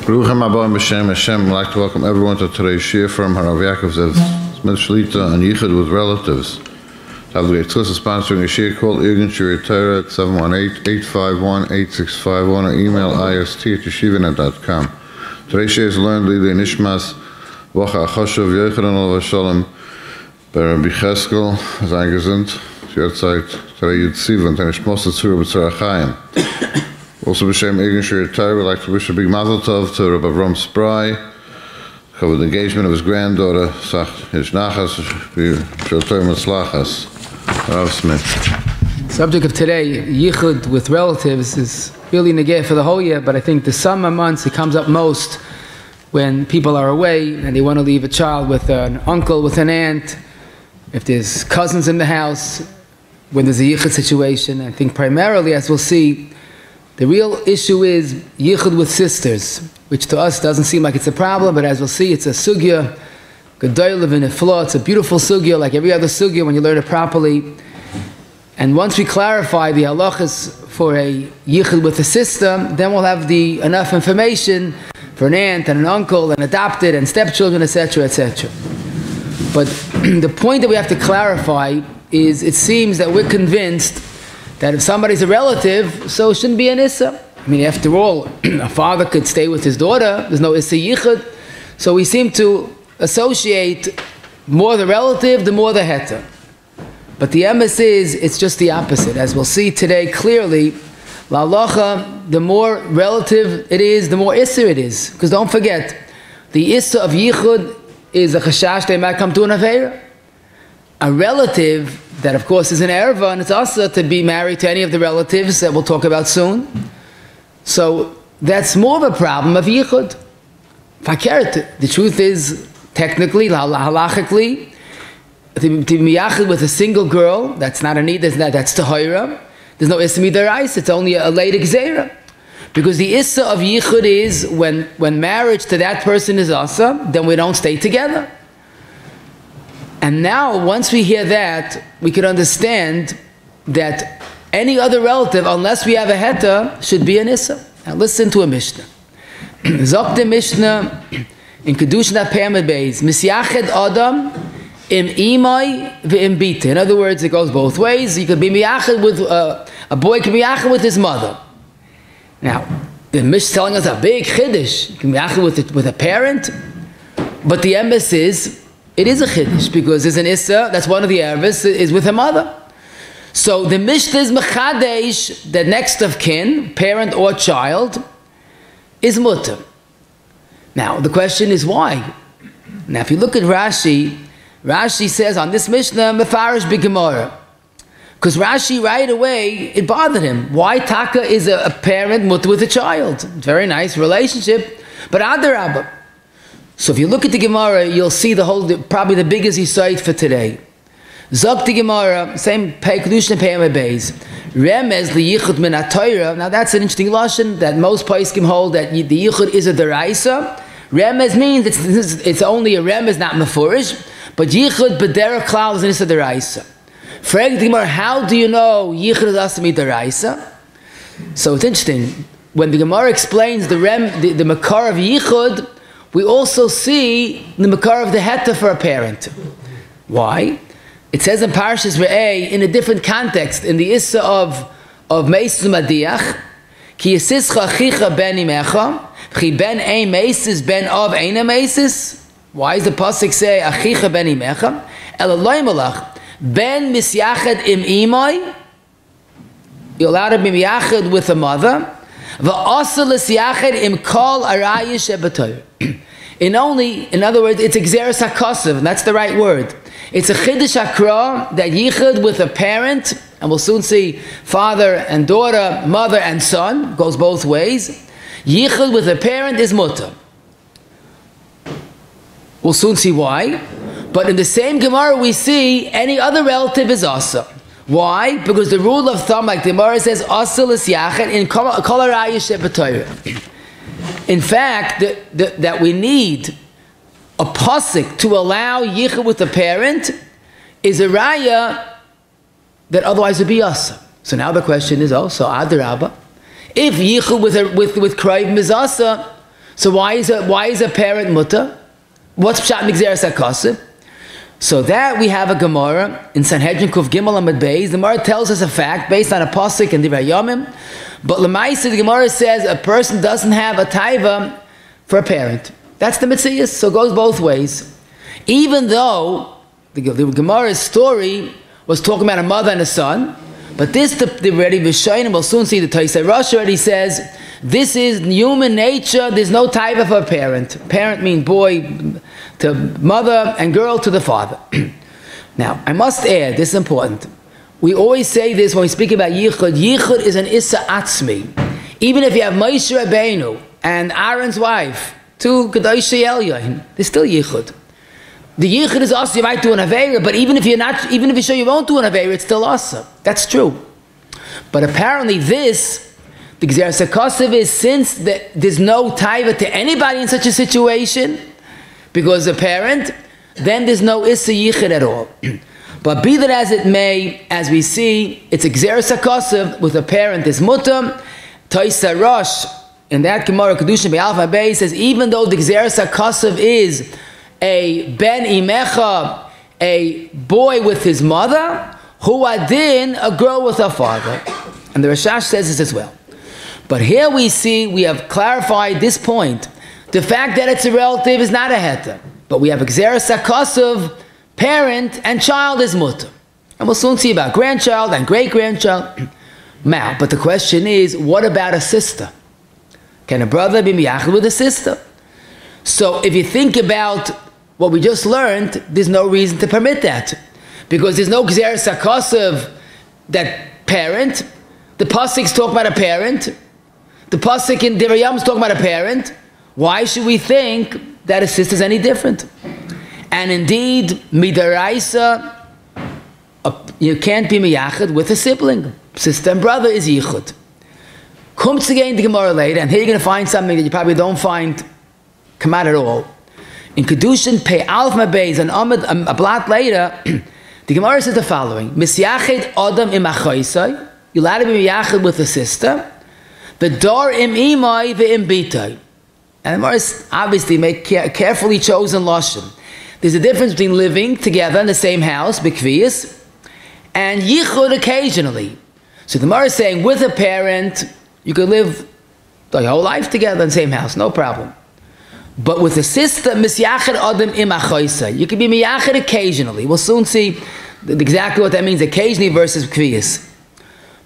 Baruch Hashem, Hashem. I'd like to welcome everyone to today's shir from Harav Yakov's Shlita and Yichud with relatives. I have the great Tzlisa sponsoring a shir called Irgun Shir Torah at 718-851-8651 or email ist@yeshivana.com. Today's shir is learned Lili Nishmas Wocha Achoshav Yochanan Olav Shalom by Rabbi Cheskel, sein Gesund, Yerzeit Terei Yud Sivan, Terei Shmos Tzura B'Tzara Chaim. Also, b'shem Irgun Shir Torah, we'd like to wish a big mazel tov to Rabbi Avram Spry, covered the engagement of his granddaughter, Sach Hishnachas, Shotoy Matzlachas. Rav Smith. Subject of today, Yichud with relatives, is really negay for the whole year, but I think the summer months it comes up most when people are away and they want to leave a child with an uncle, with an aunt, if there's cousins in the house, when there's a Yichud situation. I think primarily, as we'll see, the real issue is Yichud with sisters, which to us doesn't seem like it's a problem, but as we'll see, it's a sugya, gedolah v'nefla. It's a beautiful sugya, like every other sugya when you learn it properly. And once we clarify the halachos for a Yichud with a sister, then we'll have enough information for an aunt and an uncle and adopted and stepchildren, etc., etc. But the point that we have to clarify is it seems that we're convinced that if somebody's a relative, so it shouldn't be an issa. I mean, after all, a father could stay with his daughter. There's no issa yichud. So we seem to associate more the relative, the more the heta. But the emes is, it's just the opposite. As we'll see today clearly, la halacha, the more relative it is, the more issa it is. Because don't forget, the issa of yichud is a chashash they might come to an aveira. A relative that of course is an erva, and it's also to be married to any of the relatives that we'll talk about soon. So that's more of a problem of yichud. Fakert, the truth is, technically, halachically, to be miyachid with a single girl, that's not a need, that's tahira. There's no issa midaraisa, it's only a late gzeira. Because the issa of yichud is when marriage to that person is asa, then we don't stay together. And now, once we hear that, we can understand that any other relative, unless we have a heta, should be an issa. Now listen to a Mishnah. Zok the Mishnah in Kedushin HaPermid Beis, Misyached Adam im imai ve'im bite. In other words, it goes both ways. You could be miyached with, a boy can be miyached with his mother. Now, the Mishnah is telling us a big chiddush. You can be miyached with a parent, but the emes is, it is a chiddush, because there's an issa, that's one of the ervas, is with her mother. So the Mishnah is mechadesh, that next of kin, parent or child, is mutter. Now, the question is why? Now, if you look at Rashi, Rashi says on this Mishnah, mefarish b'gemara. Because Rashi right away, it bothered him. Why taka is a parent mutter with a child? Very nice relationship, but adarabah. So if you look at the Gemara, you'll see probably the biggest yisayit for today. Zok the Gemara, same Kedushin HaPermid Beis, remez liyichud min haTorah. Now that's an interesting lashon that most poskim hold that the yichud is a deraisa. Remez means it's only a remez, not mefurish, but yichud b'derech klal is an issa deraisa. Frag the Gemara, how do you know yichud is asami deraisa? So it's interesting when the Gemara explains the makar of yichud. We also see the makar of the heta for a parent. Why? It says in Parshas Re'eh, in a different context, in the issa of Meisus Madiach, Ki yisischa achicha ben imecha, Chi ben ein meisis ben av ein meisis. Why does the pasuk say achicha ben imecha? Ela loy malach, ben misyached im imai, you're allowed to be miyached with a mother, v'asa l'syached im kol arayah shebatoyr. In other words, it's exeris hakosav, and that's the right word. It's a chiddush hakra that yichud with a parent, and we'll soon see father and daughter, mother and son, goes both ways. Yichud with a parent is mutter. We'll soon see why. But in the same Gemara we see any other relative is asa. Why? Because the rule of thumb, like the Gemara says, asa l'syached in kol harayah shebatoyr. In fact, that we need a pasuk to allow yichud with a parent is a raya that otherwise would be asa. So now the question is also adarabba. If yichud with Kraib is asa, So why is a parent mutter? What's pshat migzeres hakasef? So that we have a Gemara in Sanhedrin Kuf Gimel Amud Beis. The Gemara tells us a fact based on a pasuk in Divrei Yomim. But L'maisa, the Gemara says a person doesn't have a taiva for a parent. That's the Metzias, so it goes both ways. Even though the Gemara's story was talking about a mother and a son, but this, the already Vishayin, we'll soon see the Taisei Rosh already says, this is human nature, there's no taiva for a parent. Parent means boy to mother and girl to the father. Now, I must add, this is important. We always say this when we speak about Yichud. Yichud is an Issa Atzmi. Even if you have Moshe Rabbeinu and Aaron's wife, two Kedoshei Elyon, there's still Yichud. The Yichud is also, you might do an Aveira, but even if you're sure you won't do an Aveira, it's still also. That's true. But apparently this, the Gzeras HaKosev is, since there's no taiva to anybody in such a situation, because a parent, then there's no Issa Yichud at all. But be that as it may, as we see, it's a Gzeras HaKosev with a parent is mutter. Taisa Rosh, in that Gemara Kedushin Be'alf HaBei, says even though the Gzeras HaKosev is a ben imecha, a boy with his mother, hu adin, a girl with her father. And the Rashash says this as well. But here we see, we have clarified this point. The fact that it's a relative is not a heta. But we have a Gzeras HaKosev, parent and child is mutter. And we'll soon see about grandchild and great-grandchild. Now, but the question is, what about a sister? Can a brother be miyachid with a sister? So if you think about what we just learned, there's no reason to permit that. Because there's no Gzeras HaKosev that parent. The pasuk's talking about a parent. The pasuk in Divrei Yom is talking about a parent. Why should we think that a sister is any different? And indeed, midaraisa, you can't be miyachid with a sibling. Sister and brother is yichud. Comes again the Gemara later, and here you're going to find something that you probably don't find come out at all. In Kedushin Pei Alf Mabeis, a blot later, the Gemara says the following: Misyachid Adam im achaisai, you're allowed to be miyachid with a sister. V'dar im imai v'im bitai. And the Gemara obviously make carefully chosen lashon. There's a difference between living together in the same house, b'kviyas, and yichud occasionally. So the Gemara is saying, with a parent, you could live the whole life together in the same house, no problem. But with a sister, misyachid adam im achaisa, you could be miyachid occasionally. We'll soon see exactly what that means, occasionally versus b'kviyas.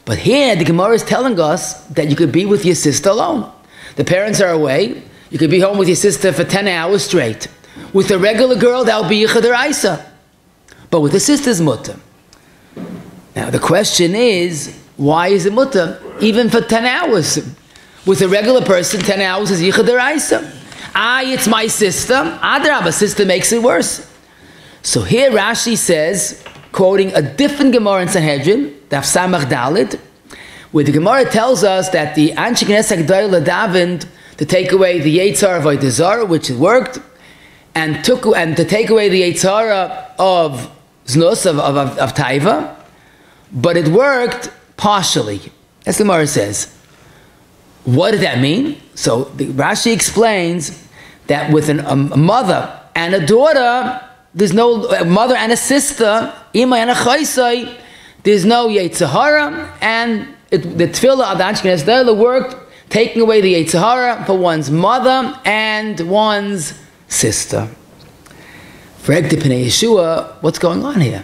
But here, the Gemara is telling us that you could be with your sister alone. The parents are away, you could be home with your sister for 10 hours straight. With a regular girl, that would be yichud deraisa. But with the sister's mutter. Now the question is, why is it mutter even for 10 hours? With a regular person, 10 hours is yichud deraisa. It's my sister. Adrabah, sister makes it worse. So here Rashi says, quoting a different Gemara in Sanhedrin, Daf Samach Dalid, where the Gemara tells us that the Anshe Knesset Gdolah davened to take away the Yetzer of Avodah Zarah, which it worked, and to take away the Yetzara of Znus, of Taiva, but it worked partially. As the Gemara says. What did that mean? So Rashi explains that with a mother and a daughter, there's no a mother and a sister, Ima and a Chaisai, there's no Yetzirah, and the Tefillah of the Anshe Knesset worked, taking away the Yetzirah for one's mother and one's sister. For Egdi Pnei Yeshua, what's going on here?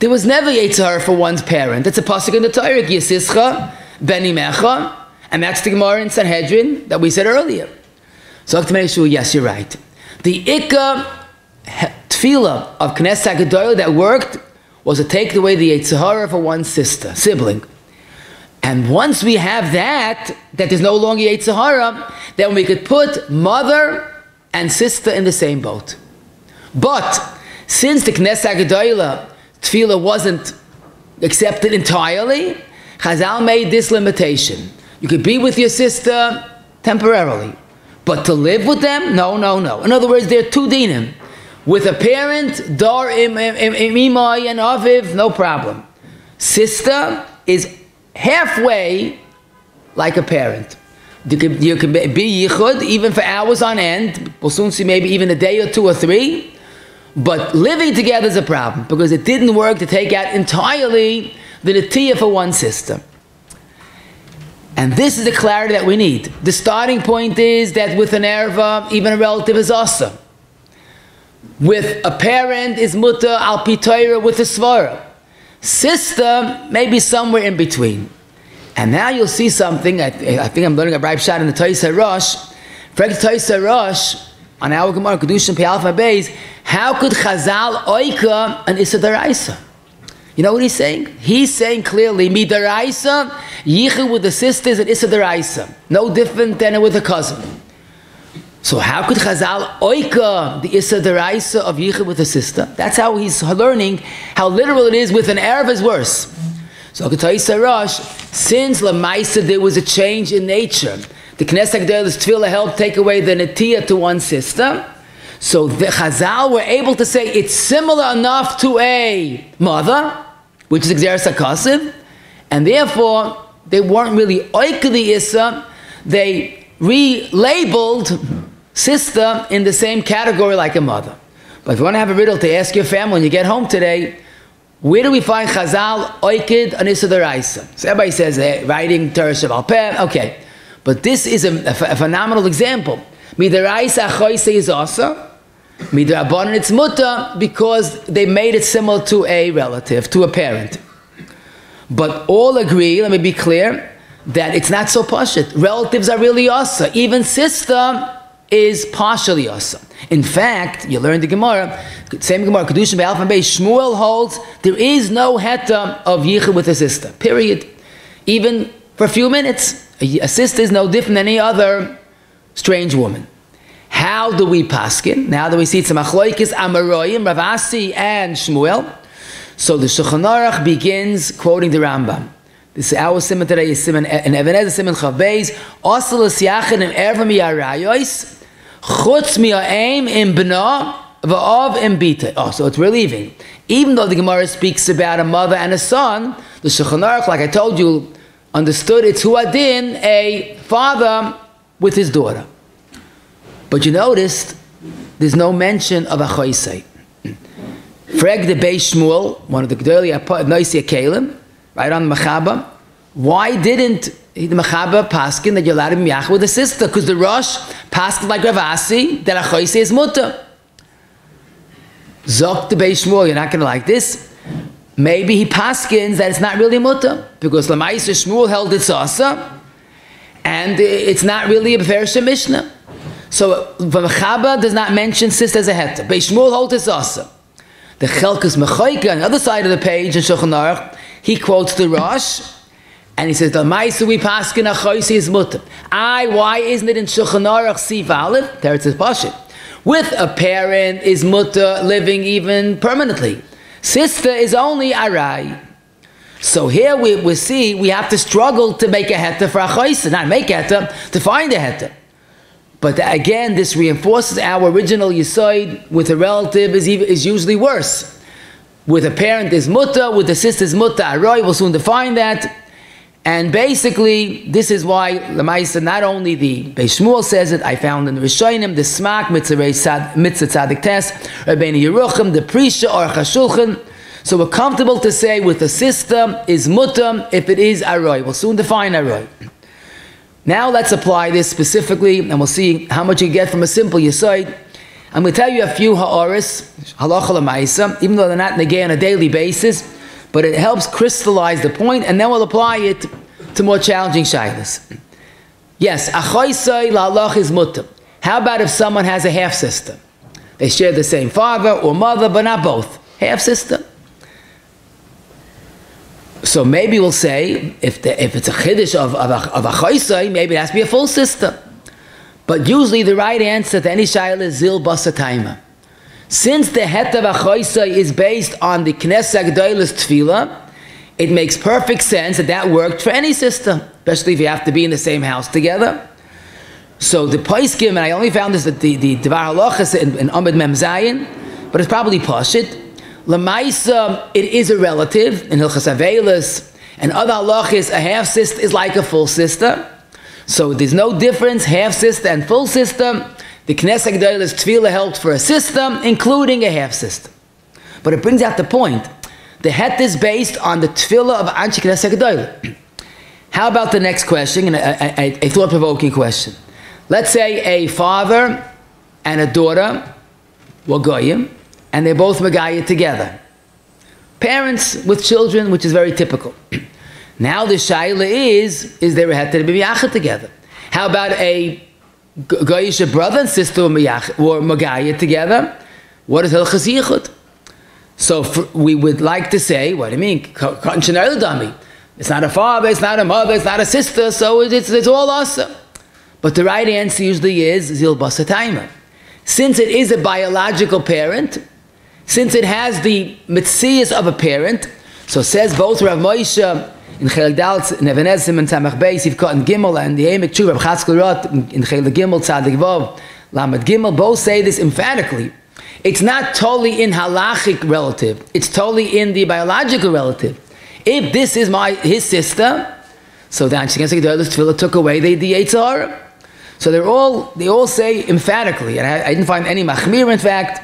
There was never Yetzirah for one's parent. That's a pasuk in the Torah, Yisischa ben Imecha, and that's the Gemara in Sanhedrin that we said earlier. So Egdi Pnei Yeshua, yes, you're right. The Ikka Tefillah of Knesset HaGedolah that worked was to take away the Yetzirah for one's sibling. And once we have that there's no longer Yetzirah, then we could put mother and sister in the same boat. But since the Knesset HaGedolah Tefillah wasn't accepted entirely, Chazal made this limitation. You could be with your sister temporarily, but to live with them, no. In other words, there are two dinim. With a parent, dar imai and aviv, no problem. Sister is halfway like a parent. You can be yichud even for hours on end. We'll soon see maybe even a day or 2 or 3. But living together is a problem because it didn't work to take out entirely the netiyah for one sister. And this is the clarity that we need. The starting point is that with an erva, even a relative is asa. With a parent is muta al pitoira with a svara. Sister maybe somewhere in between. And now you'll see something. I think I'm learning a bribe shot in the Toisa Rosh. Frag Toisa Rosh on our Gemara Kedushin Pe Alpha Beis. How could Chazal oika an Issa Daraisa? You know what he's saying? He's saying clearly, Midaraisa, Yichud with the sisters and Issa Daraisa. No different than with a cousin. So how could Chazal oika the Issa Daraisa of Yichud with a sister? That's how he's learning how literal it is with an Erev is worse. So Toisa Rosh, since Lamaisa there was a change in nature, the Knesset G'dayla's Tefillah helped take away the netiyah to one sister. So the Chazal were able to say it's similar enough to a mother, which is Xeris HaKasiv, and therefore they weren't really oika the Issa, they relabeled sister in the same category like a mother. But if you want to have a riddle to ask your family when you get home today, where do we find Chazal oikid an Issa Daraisa? So everybody says writing Torah Sheval Peh, okay. But this is a phenomenal example. Midaraisa achoise is asa. Midarabanan it's muta because they made it similar to a relative, to a parent. But all agree, let me be clear, that it's not so pashut. Relatives are really asa. Even sister is partially asa. In fact, you learn the Gemara, same Gemara, Kedushin Be'alpha Beis, Shmuel holds there is no heta of yichud with a sister. Period. Even for a few minutes, a sister is no different than any other strange woman. How do we paskin? Now that we see it's a machloikis Amoraim, Rav Asi and Shmuel. So the Shulchan Aruch begins quoting the Rambam. This is our simon today, is simon and Ebenezer simon Chav Beis. Osalas yachid and erva miyarayos chutz miya'im im bna va'av im bita. Oh, so it's relieving. Even though the Gemara speaks about a mother and a son, the Shulchan Aruch, like I told you, understood it's huadin, a father with his daughter. But you noticed there's no mention of a choisei. Freg the Beis Shmuel, one of the G'doli Noisia Kalim, right on the Mechaba. Why didn't the Mechaba paskin that you're allowed to be miyach with a sister? Because the Rosh paskin like Rav Asi that a choisei is mutter. Zok the Beis Shmuel, you're not going to like this. Maybe he paskins that it's not really mutter because Lamaisa Shmuel held it's asa, and it's not really a Beferesha Mishnah. So Mechaba does not mention sister as a heta. Beis Shmuel holds it's asa. The Chelkas Mechoika on the other side of the page in Shulchan Aruch, he quotes the Rosh, and he says, "Lamaisa we paskin a choisei is mutter." Why isn't it in Shulchan Aruch Sif Aleph? Teretz is pashut. With a parent is mutter living even permanently. Sister is only arai. So here we see we have to struggle to make a heta for a choisei, not make a heta, to find a heta. But again, this reinforces our original yisoid. With a relative is usually worse. With a parent is mutter, with a sister is mutter arai. We'll soon define that. And basically, this is why Lamaisa, not only the Beis Shmuel says it, I found in the Rishonim, the Smak, Mitzvah Tzadik Tes, Rabbeinu Yerucham, the Prisha, or Chashulchan. So we're comfortable to say with a sister is mutter if it is arai. We'll soon define arai. Now let's apply this specifically, and we'll see how much you get from a simple yisoid. I'm going to tell you a few ha'oris, halacha l'maisa, even though they're not negay on a daily basis, but it helps crystallize the point, and then we'll apply it to more challenging shaylas. Yes, achoisai la'alach is mutter. How about if someone has a half-sister? They share the same father or mother, but not both. Half-sister. So maybe we'll say, if it's a chiddush of a choisei, maybe it has to be a full sister. But usually the right answer to any shayla is zil basataima. Since the het of a choisei is based on the Knesset G'dayla's tefillah, it makes perfect sense that worked for any sister, especially if you have to be in the same house together. So the Paiskim, and I only found this at the Devar Halachos in Amud Mem Zayin, but it's probably Pashit. Lamaisa, it is a relative in Hilchas Avelis, and other halachis, a half sister is like a full sister. So there's no difference, half sister and full sister. The Knesset G'dayla's tefillah held for a sister, including a half sister. But it brings out the point. The het is based on the tefillah of Anshe Knesset G'dayla. How about the next question, a thought-provoking question? Let's say a father and a daughter were goyim, and they're both megayah together. Parents with children, which is very typical. Now the shaila is there a het to be miyachad together? How about a goyish brother and sister were megayah together? What is halachos yichud? So we would like to say, what do you mean? It's not a father, it's not a mother, it's not a sister, so it's all awesome. But the right answer usually is zil basatayma. Since it is a biological parent, since it has the mitzias of a parent, so says both Rav Moshe in Chelik Daled, Neven Ezim and Tzemach Beis, Yivkot and Gimel, and the Emek Tshuva, Rav Chatzkel Rot in Chelik Gimel, Tzadik Vav, Lamed Gimel, both say this emphatically. It's not totally in halachic relative. It's totally in the biological relative. If this is his sister, so the Anshe Knesset G'dayla's tefillah took away the Yetzer Hara. So they all say emphatically, and I didn't find any machmir in fact,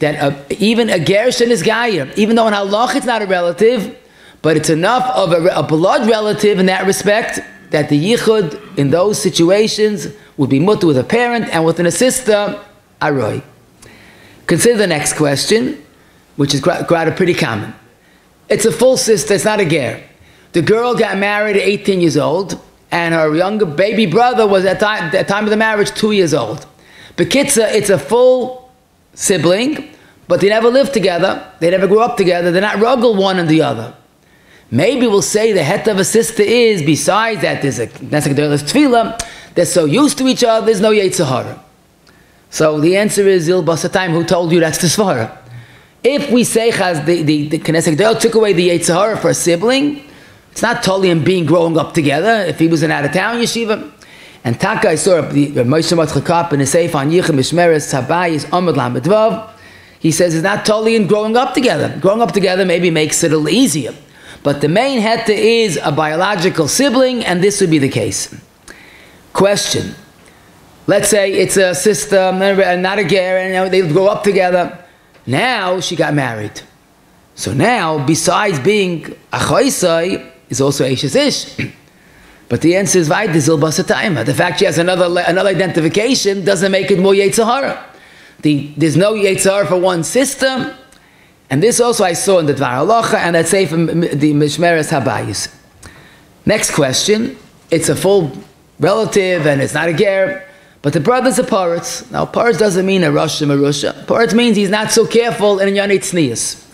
that even a gershon is gayer, even though in halach it's not a relative, but it's enough of a blood relative in that respect that the yichud in those situations would be mutter with a parent and with an sister, aroi. Consider the next question, which is quite pretty common. It's a full sister, it's not a ger. The girl got married at 18 years old, and her younger baby brother was at the time of the marriage 2 years old. Bekitza, it's a full sibling, but they never lived together, they never grew up together, they're not ruggle one and the other. Maybe we'll say the het of a sister is, besides that there's a Knesset G'dayla's tefillah, they're so used to each other, there's no Yetzer Hara. So the answer is Zil Basatayim, who told you that's the Svara. If we say the Knesset G'dayla took away the Yetzer Hara for a sibling, it's not totally in being growing up together, if he was an out-of-town yeshiva. And Taka, I saw the Moshe Matzchakap in the Seif on Yichud Mishmeres Tabayis Amud Lamed Vav. He says it's not totally in growing up together. Growing up together maybe makes it a little easier. But the main heta is a biological sibling, and this would be the case. Question. Let's say it's a sister, not a ger, and they grow up together. Now she got married. So now, besides being a choisai, is also Eishes Ish. But the answer is Vaid Zil Basatayma. The fact she has another identification doesn't make it more Yetzer Hara. There's no Yetzer Hara for one sister. And this also I saw in the Dvar Halacha, and that's safe in the Mishmeres Habayis. Next question. It's a full relative, and it's not a ger, but the brother's a paretz. Now, paretz doesn't mean a Rosh Marusha. Paretz means he's not so careful in Yanei Tznius.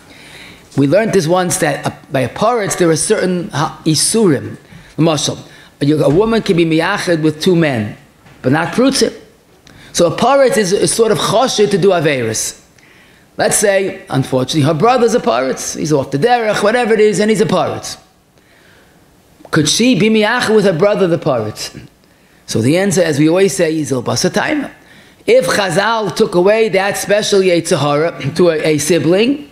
We learned this once that by a paretz there are certain isurim. Mashal, a woman can be miyached with two men, but not prutzim. So a paretz is sort of choshet to do averis. Let's say, unfortunately, her brother's a paretz. He's off the derech, whatever it is, and he's a paretz. Could she be miyached with her brother, the paretz? So the answer, as we always say, is il basatayma. If Chazal took away that special Yetzer Hara to a sibling,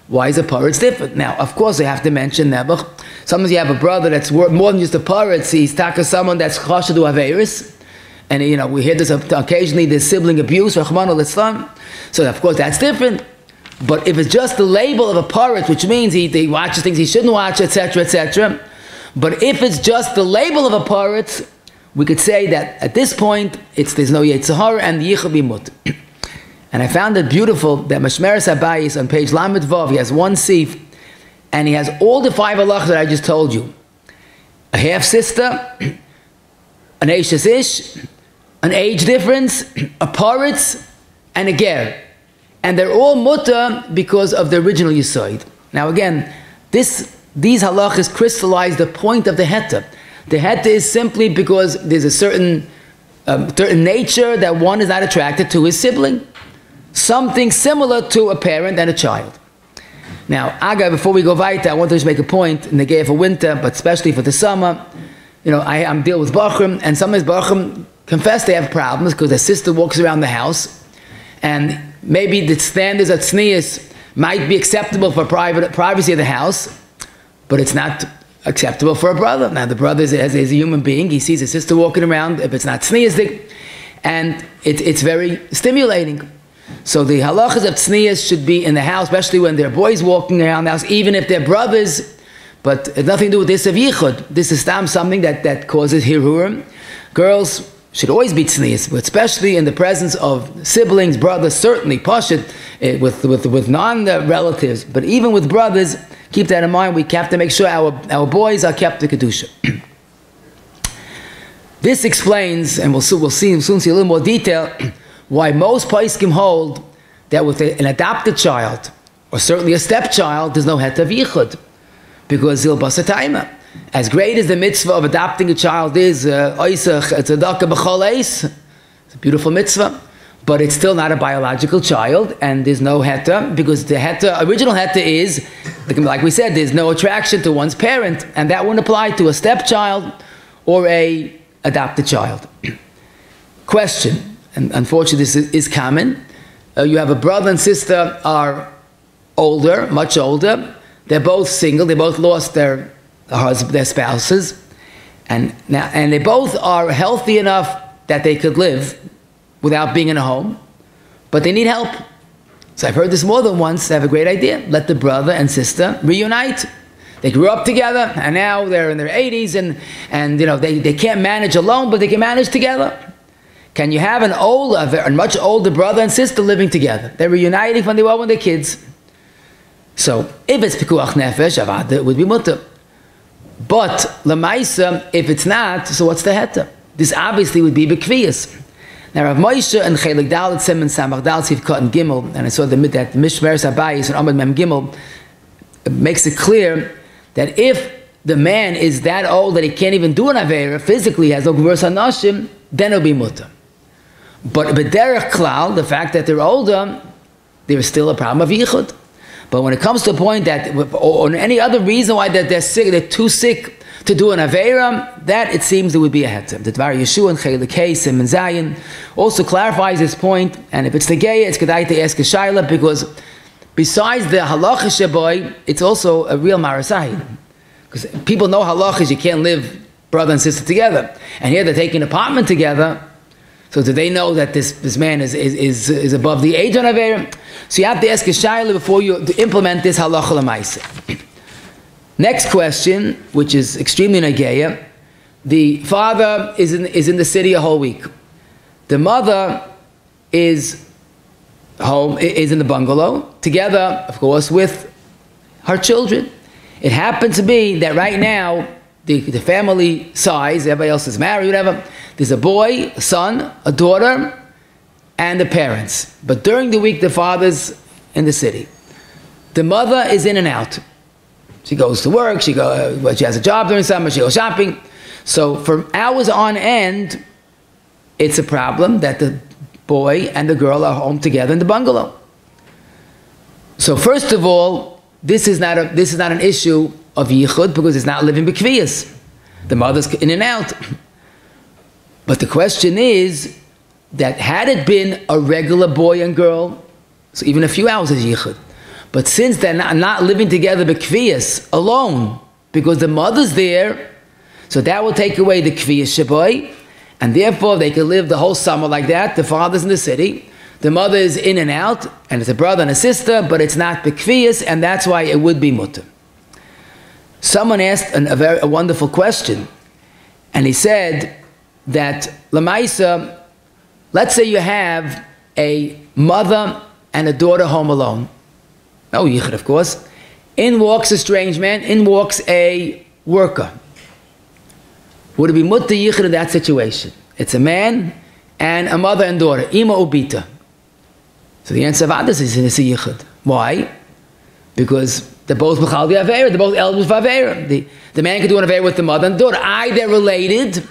why is a paretz different? Now, of course, they have to mention Nebuch. Sometimes you have a brother that's more than just a paretz. He's taka someone that's chasha to averis. And, we hear this occasionally, there's sibling abuse, Rahman al-Islam. So, of course, that's different. But if it's just the label of a paretz, which means he watches things he shouldn't watch, etc., etc. But if it's just the label of a paretz, we could say that at this point, there's no Yetzer Hara and the Yichud Bimut. And I found it beautiful that Mishmeres Habayis on page Lamed Vav, he has one sif, and he has all the 5 halachos that I just told you. A half sister, an Eishes Ish, an age difference, a paretz, and a ger. And they're all mutter because of the original Yisoid. Now again, these halachos crystallize the point of the heta. The heta is simply because there's a certain nature that one is not attracted to his sibling. Something similar to a parent and a child. Now, Aga, before we go weiter, I want to just make a point in the gay for winter, but especially for the summer. I'm dealing with Bachrim, and some of these Bachrim confess they have problems because their sister walks around the house, and maybe the standards of tznius might be acceptable for privacy of the house, but it's not acceptable for a brother. Now the brother is a human being. He sees his sister walking around, if it's not tzniusdik, and it's very stimulating. So the halachas of tznius should be in the house, especially when there are boys walking around the house, even if they're brothers, but it's nothing to do with this of yichud. This is something that causes hirurim. Girls should always be tznius, but especially in the presence of siblings, brothers, certainly pashut, with non-relatives, but even with brothers, keep that in mind. We have to make sure our boys are kept to kedusha. This explains, and we'll soon see a little more detail, why most poskim hold that with an adopted child, or certainly a stepchild, there's no het of yichud, because zil basatayma. As great as the mitzvah of adopting a child is, oisach tzedakah b'chol eis, it's a beautiful mitzvah, but it's still not a biological child, and there's no heta, because the original heta is, like we said, there's no attraction to one's parent, and that wouldn't apply to a stepchild or a adopted child. Question, and unfortunately this is common. You have a brother and sister are older, much older. They're both single. They both lost their spouses, and they both are healthy enough that they could live without being in a home, but they need help. So I've heard this more than once. They have a great idea. Let the brother and sister reunite. They grew up together, and now they're in their 80s, and you know they can't manage alone, but they can manage together. Can you have a much older brother and sister living together? They're reuniting when they're kids. So if it's pikuach nefesh, avad, it would be mutter. But lemaisa, if it's not, so what's the heta? This obviously would be bekviyas. Now Rav Moshe and Chelik Dalet Siman Samach Dal Sivkot and Gimel, and I saw that Mishmeres Abayis and Amud Mem Gimel makes it clear that if the man is that old that he can't even do an avera physically, has no gvurus hanashim, then it'll be mutter. But b'derech klal, the fact that they're older, there is still a problem of yichud. But when it comes to a point that, or any other reason why they're sick, they're too sick to do an avera, that it seems there would be a heter. The Dvar Yeshua and Chelik Case and Menzayin also clarifies this point. And if it's the gay, it's kedai to ask a shaila, because besides the halachos shaboy, it's also a real marasai. Because people know halachos, you can't live brother and sister together, and here they're taking an apartment together. So do they know that this man is above the age on avera? So you have to ask a shaila before you implement this halacha l'maaseh. Next question, which is extremely nageya. The father is in the city a whole week. The mother is home, is in the bungalow, together, of course, with her children. It happens to be that right now, the family size, everybody else is married, whatever, there's a boy, a son, a daughter, and the parents. But during the week, the father's in the city. The mother is in and out. She goes to work, she has a job during summer, she goes shopping. So for hours on end, it's a problem that the boy and the girl are home together in the bungalow. So first of all, this is not an issue of yichud, because it's not living b'kviyas. The mother's in and out. But the question is that had it been a regular boy and girl, so even a few hours is yichud. But since they're not living together b'kviyas, alone, because the mother's there, so that will take away the kviyas shaboy, and therefore they can live the whole summer like that. The father's in the city, the mother is in and out, and it's a brother and a sister, but it's not b'kviyas, and that's why it would be mutter. Someone asked a wonderful question, and he said that lamaisa, let's say you have a mother and a daughter home alone. No yichud, of course. In walks a strange man, in walks a worker. Would it be mutter yichud in that situation? It's a man and a mother and daughter, ima ubita. So the answer of others is a yichud. Why? Because they're both b'chal the avera, they're both eligible for avera. The man can do an avera with the mother and daughter. They're related.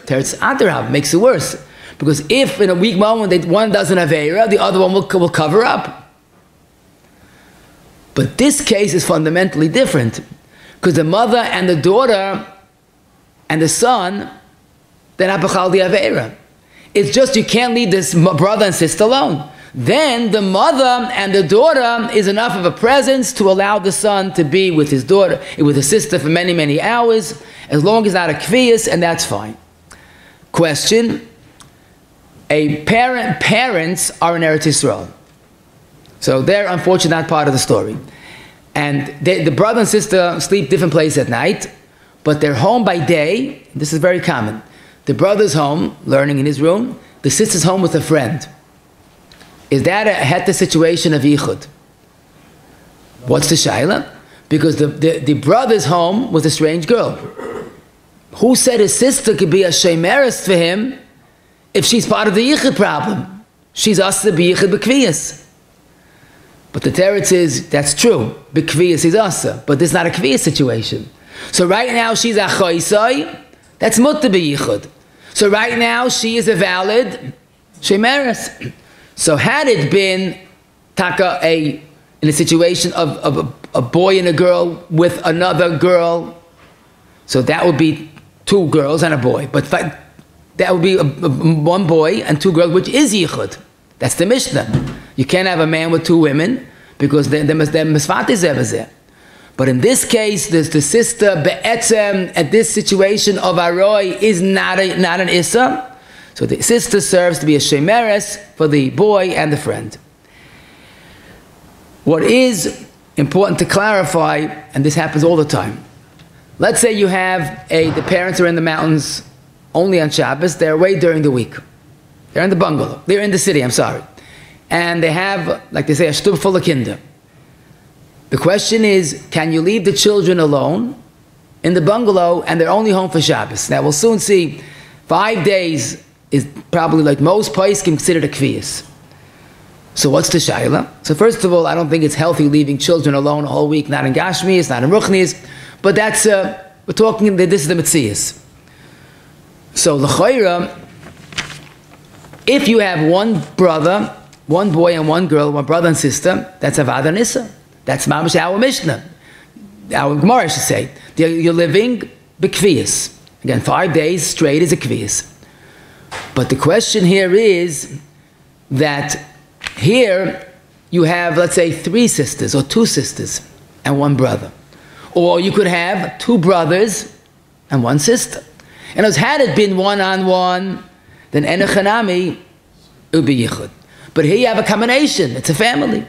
Teretz Adarav makes it worse. Because if in a weak moment one does an avera, the other one will cover up. But this case is fundamentally different, because the mother and the daughter and the son, they're not b'chal the avera. It's just you can't leave this brother and sister alone. then the mother and the daughter is enough of a presence to allow the son to be with his daughter, with his sister for many, many hours, as long as not a kviyas, and that's fine. Question: parents are in Eretz Yisrael, so they're unfortunately not part of the story, and the brother and sister sleep different places at night, but they're home by day. This is very common. The brother's home, learning in his room. The sister's home with a friend. Is that a heta situation of Yichud? What's the shaila? Because the brother's home with a strange girl. Who said his sister could be a shemeres for him if she's part of the Yichud problem? She's asa b'Yichud b'kviyas. But the teretz is, that's true. B'kviyas is asa. But this is not a kviyas situation. So right now she's a choisai. That's mutter b'Yichud. So right now she is a valid shemeres. So had it been taka in a situation of a boy and a girl with another girl, so that would be two girls and a boy. But that would be one boy and two girls, which is yichud. That's the Mishnah. You can't have a man with two women because they're misvates zeh. But in this case, the sister be'etzem at this situation of aroi is not an issa. So the sister serves to be a shemeres for the boy and the friend. What is important to clarify, and this happens all the time. Let's say you have the parents are in the mountains only on Shabbos. They're away during the week. They're in the bungalow. They're in the city, I'm sorry. And they have, like they say, a stub full of kinder. The question is, can you leave the children alone in the bungalow and they're only home for Shabbos? Now we'll soon see 5 days is probably, like most poskim, considered a kviyas. So what's the shaila? So first of all, I don't think it's healthy leaving children alone a whole week, not in Gashmis, not in Ruchnis, but that's, we're talking, this is the Metzias. So l'chayra, if you have one brother, one boy and one girl, one brother and sister, that's Avad Nissa. That's mamash our Mishnah. Our Gemara, I should say. You're living b'kviyas. Again, 5 days straight is a kviyas. But the question here is that here you have, let's say, 3 sisters or 2 sisters and 1 brother. Or you could have 2 brothers and 1 sister. And as had it been one-on-one, then enechanami, it would be yichud. But here you have a combination. It's a family.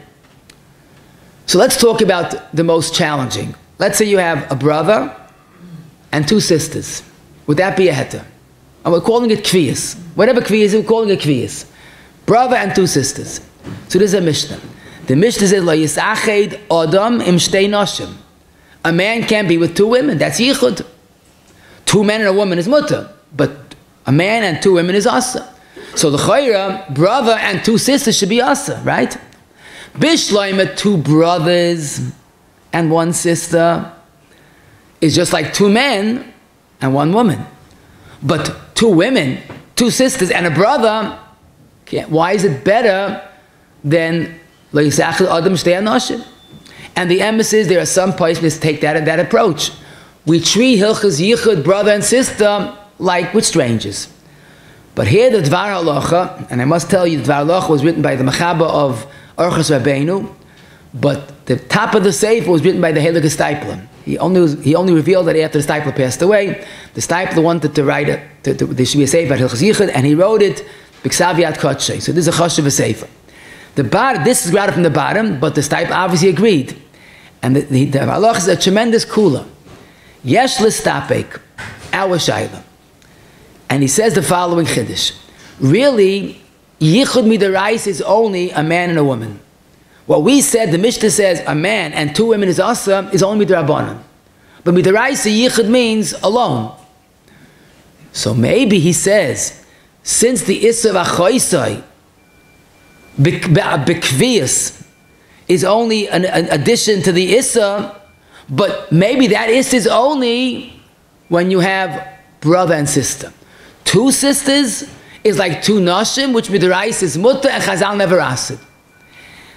So let's talk about the most challenging. Let's say you have a brother and 2 sisters. Would that be a heta? And we're calling it kviyas. Whatever kviyas, we're calling it kviyas. Brother and 2 sisters. So this is a Mishnah. The Mishnah says, "Lo yisached adam im shtei nashim." A man can't be with 2 women. That's yichud. 2 men and a woman is mutter, but a man and 2 women is asa. So the chayra, brother and 2 sisters should be asa, right? Bishloima, 2 brothers and 1 sister is just like 2 men and 1 woman. But 2 women, 2 sisters and a brother, why is it better than lo yisachel adam shtei anashim? And the emphasis, there are some places take that approach. We treat hilchas yichud, brother and sister, like with strangers. But here the Dvar Halacha, and I must tell you, the Dvar Halacha was written by the Mechaba of Orchos Rabbeinu, but the top of the Sefer was written by the Heilige Steipler. He only revealed that after the Steipler passed away. The Steipler wanted to write it, there should be a Sefer at Hilchas Yichud, and he wrote it B'Ksav Kodshay. So this is a Choshev Sefer. This is right from the bottom, but the Steipler obviously agreed. And the Halacha is a tremendous kula. Yesh l'stapek, our shayla. And he says the following chiddush. Really, yichud midarais is only a man and a woman. What we said, the Mishnah says, a man and 2 women is asa, is only midrabanan. But midarais yichud means alone. So maybe he says, since the issa v'achoisai, b'kviyas, is only an addition to the issa, but maybe that issa is only when you have brother and sister. 2 sisters is like 2 nashim, which midrash is mutter and Chazal never asked it.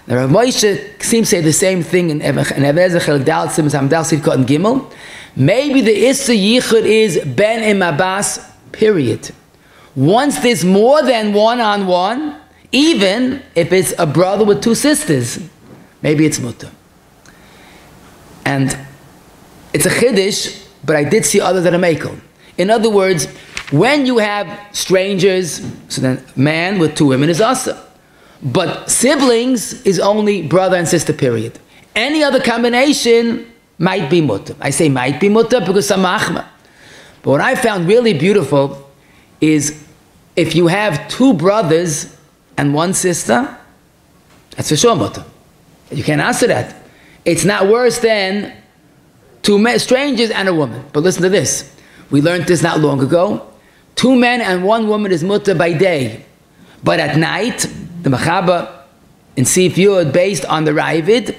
Now Rav Moshe seems to say the same thing in Ebenezer Chelik Dal Tzim Samdal Sid Kotten Gimel. Maybe the issa yichud is ben im abbas, period. Once there's more than one-on-one, Even if it's a brother with two sisters, maybe it's mutter. And it's a chiddush, but I did see others that are mekel. In other words, when you have strangers, so then man with two women is asa. But siblings is only brother and sister, period. Any other combination might be mutter. I say might be mutter because some machma. But what I found really beautiful is if you have two brothers and one sister, that's for sure mutter. You can't answer that. It's not worse than two strangers and a woman. But listen to this. We learned this not long ago. 2 men and 1 woman is mutter by day. But at night, the Machaba in Sif Yud, based on the Ravid,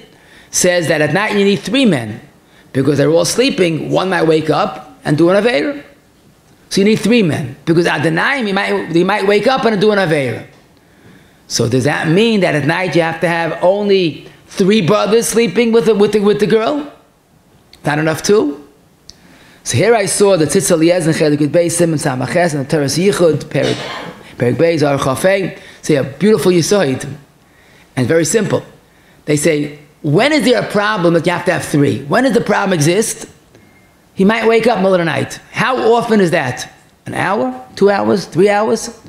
says that at night you need 3 men. Because they're all sleeping, one might wake up and do an Aveira. So you need 3 men. Because at the night, they might wake up and do an Aveira. So does that mean that at night you have to have only 3 brothers sleeping with the girl? Not enough too? So here I saw the Tzitz Eliezer and Chelik Beis Simon Samaches and the Teres Yichud, Perik Beis, Ar Chafei, say a beautiful Yisoid. And very simple. They say, when is there a problem that you have to have 3? When does the problem exist? He might wake up in the middle of the night. How often is that? An hour? 2 hours? 3 hours?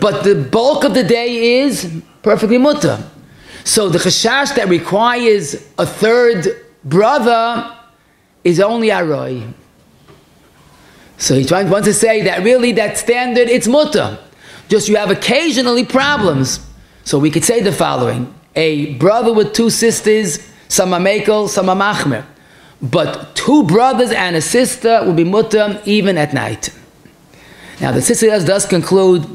But the bulk of the day is perfectly mutter. So the chashash that requires a 3rd brother is only aroi. So he wants to say that really that standard, it's mutter. Just you have occasionally problems. So we could say the following. A brother with 2 sisters, some are mekel, some are machmer. But 2 brothers and a sister will be mutter even at night. Now the sister does conclude,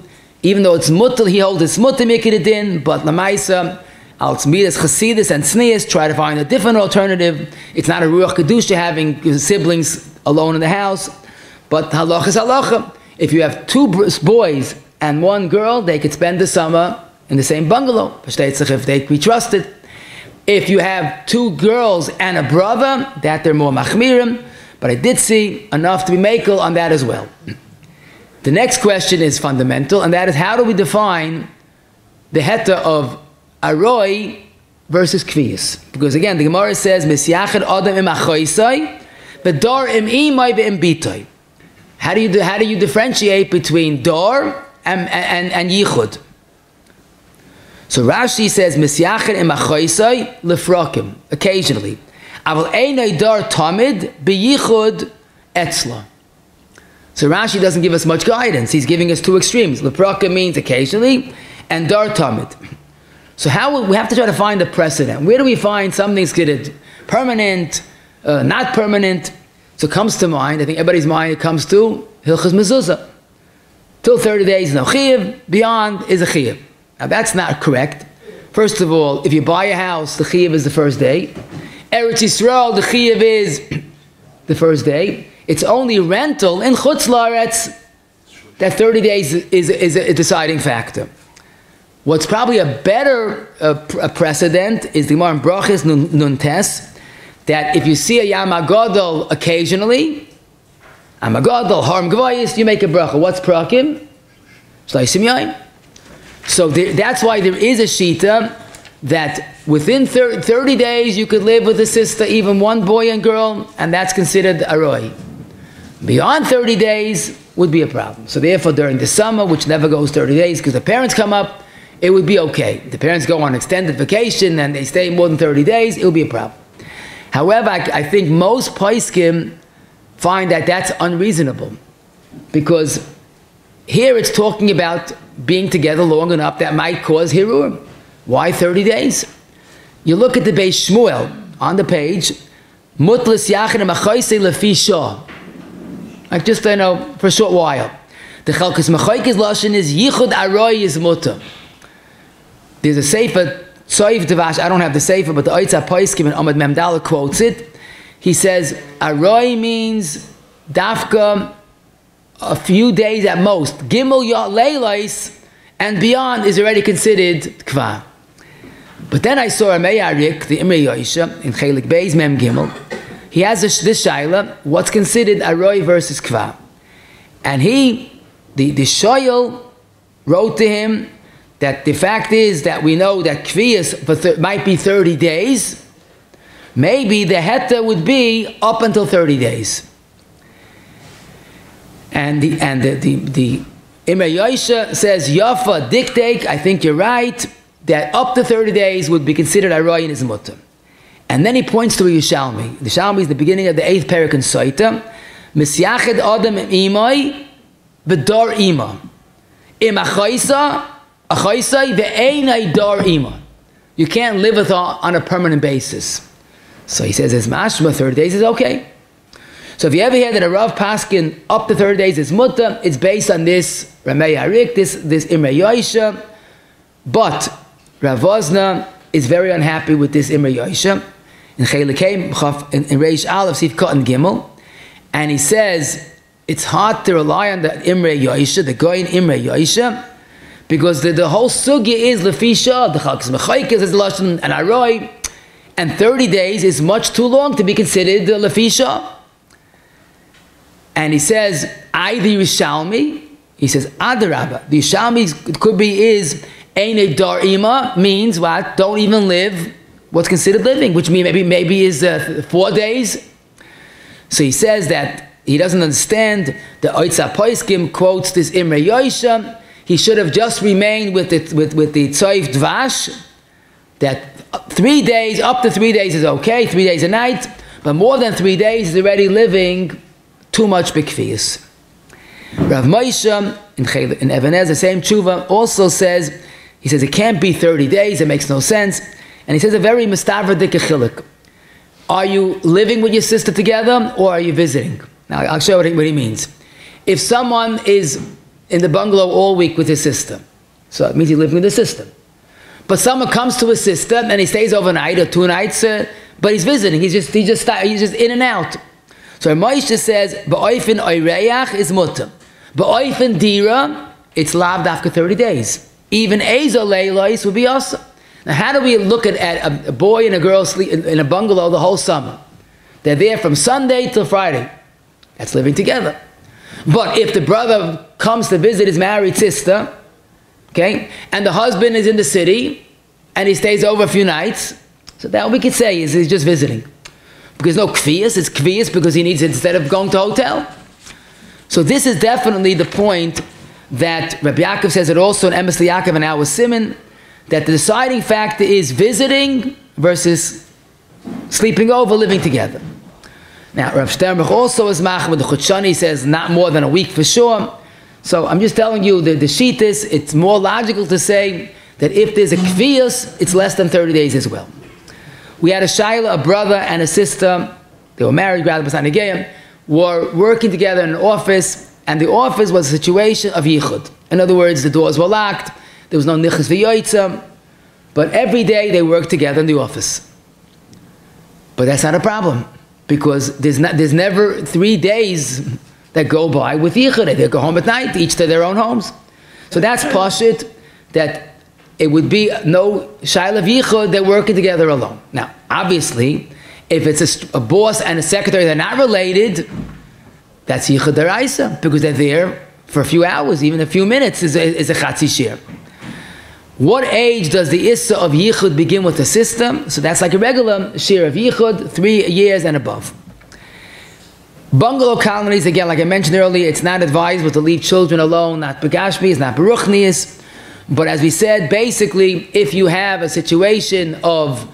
even though it's mutter, he holds it's mutter mikidin, but lamaisa, al tzmidas chasidis and tznias, try to find a different alternative. It's not a ruach kedusha having siblings alone in the house. But halacha is halacha. If you have 2 boys and 1 girl, they could spend the summer in the same bungalow. If they be trusted. If you have 2 girls and a brother, that they're more machmirim. But I did see enough to be mekel on that as well. The next question is fundamental, and that is how do we define the heta of aroi versus kviyas? Because again, the Gemara says, "Misyachad adam im achoisai, v'dor im imay v'im bitay." How do you differentiate between dor and yichud? So Rashi says, "Misyachad im achoisai lefrokim," occasionally. Aval einay dor tamid beyichud etzla. So Rashi doesn't give us much guidance. He's giving us 2 extremes. Leprokim means occasionally, and dar tamid. So we have to try to find a precedent. Where do we find something's considered permanent, not permanent? So it comes to mind, I think everybody's mind, it comes to Hilchas Mezuzah. Till 30 days, no chiyuv, beyond is a chiyuv. Now that's not correct. First of all, if you buy a house, the chiyuv is the first day. Eretz Yisrael, the chiyuv is the first day. It's only rental in Chutz La'aretz that 30 days is a deciding factor. What's probably a better precedent is the Gemara in Brachos Nun Tes, that if you see a Yam HaGadol occasionally, Yam HaGadol, Harm Gvayis, you make a bracha. What's prakim? Shleisim Yayim. So that's why there is a shita that within 30 days you could live with a sister, even 1 boy and girl, and that's considered aroi. Beyond 30 days would be a problem. So therefore during the summer, which never goes 30 days because the parents come up, it would be okay. The parents go on extended vacation and they stay more than 30 days, it will be a problem. However, I think most poskim find that that's unreasonable because here it's talking about being together long enough that might cause hirur. Why 30 days? You look at the Beis Shmuel on the page, Mutlas Yachin Machoisei Lefi Shah. Like just, for a short while. The Chalkas Machoikes Lashon is Yichud Aroi is Mutter. There's a Sefer, Tzoiv Devash, I don't have the Sefer, but the Oitza Poiskim and Ahmed Memdala quotes it. He says, Aroi means Dafka, a few days at most. Gimel Yot Leilais, and beyond is already considered Kva. But then I saw a Meyarik, the Imre Yosha, in Chelik Beis Mem Gimel. He has this shaila, what's considered aroi versus kva. And the shoyel wrote to him that the fact is that we know that kviyas might be 30 days, maybe the heta would be up until 30 days. And the Imre Yosha says, Yafa dictate, I think you're right, that up to 30 days would be considered Aroy in his mutter. And then he points to a Yishalmi. The Yishalmi is the beginning of the 8th parak in Soita. Misyached Adam imai v'dar ima. Im achaisa ve'einai dar ima. You can't live with her on a permanent basis. So he says, as mashma, 30 days is okay. So if you ever hear that a Rav Paskin up to 30 days is mutter, it's based on this Ramei Harik, this Imre Yosha. But Rav Wozna is very unhappy with this Imre Yosha. In Chelikim, in Reish Aleph, Sif Katan Gimel. And he says, it's hard to rely on the Imre Yosha, the Goyin Imre Yosha, because the whole sugya is Lefisha, the Chalkes Mechaikas is Lashon and Aroy, and 30 days is much too long to be considered the Lefisha. And he says, I the Yishalmi, he says, Adarabba, the Yishalmi could be is, Eine Dar Ima, means what? Don't even live what's considered living, which means maybe is 4 days. So he says that he doesn't understand. The Oitza Poiskim quotes this Imre Yosha. He should have just remained with the Tzoif Dvash, that 3 days, up to 3 days is okay, 3 days a night, but more than 3 days is already living too much Bikfiyas. Rav Moshe in Ebenezer, the same tshuva, also says, he says it can't be 30 days, it makes no sense. And he says a very mistavradik chilik. Are you living with your sister together or are you visiting? Now I'll show you what he means. If someone is in the bungalow all week with his sister, so it means he's living with his sister. But someone comes to his sister and he stays overnight or 2 nights, but he's visiting. He's just in and out. So Moshe says, "Ba'oifin oireyach is mutter, ba'oifin dira it's laved after 30 days. Even ezo leilos would be awesome." Now, how do we look at a boy and a girl sleep in a bungalow the whole summer? They're there from Sunday till Friday. That's living together. But if the brother comes to visit his married sister, okay, and the husband is in the city, and he stays over a few nights, so that we could say is he's just visiting. Because no kvias, it's kvias because he needs it instead of going to a hotel. So this is definitely the point that Rabbi Yakov says it also in Emes Yakov and our Simon, that the deciding factor is visiting versus sleeping over, living together. Now, Rav Sternberg also is machmir. The Chutshani says not more than a week for sure. So I'm just telling you that the Shitas, it's more logical to say that if there's a kviyas, it's less than 30 days as well. We had a shaila, a brother and a sister, they were married, were working together in an office, and the office was a situation of Yichud. In other words, the doors were locked, there was no nichas v'yoytza, but every day they worked together in the office. But that's not a problem, because there's never 3 days that go by with Yichud. They go home at night, each to their own homes. So that's pashit, that it would be no shaila of Yichud, they're working together alone. Now, obviously, if it's a boss and a secretary, they're not related, that's Yichud deraisa, because they're there for a few hours, even a few minutes is a chatzi shir. What age does the issa of Yichud begin with the system? So that's like a regular shir of Yichud, 3 years and above. Bungalow colonies, again, like I mentioned earlier, it's not advisable to leave children alone, not begashmi, it's not beruchnius. But as we said, basically, if you have a situation of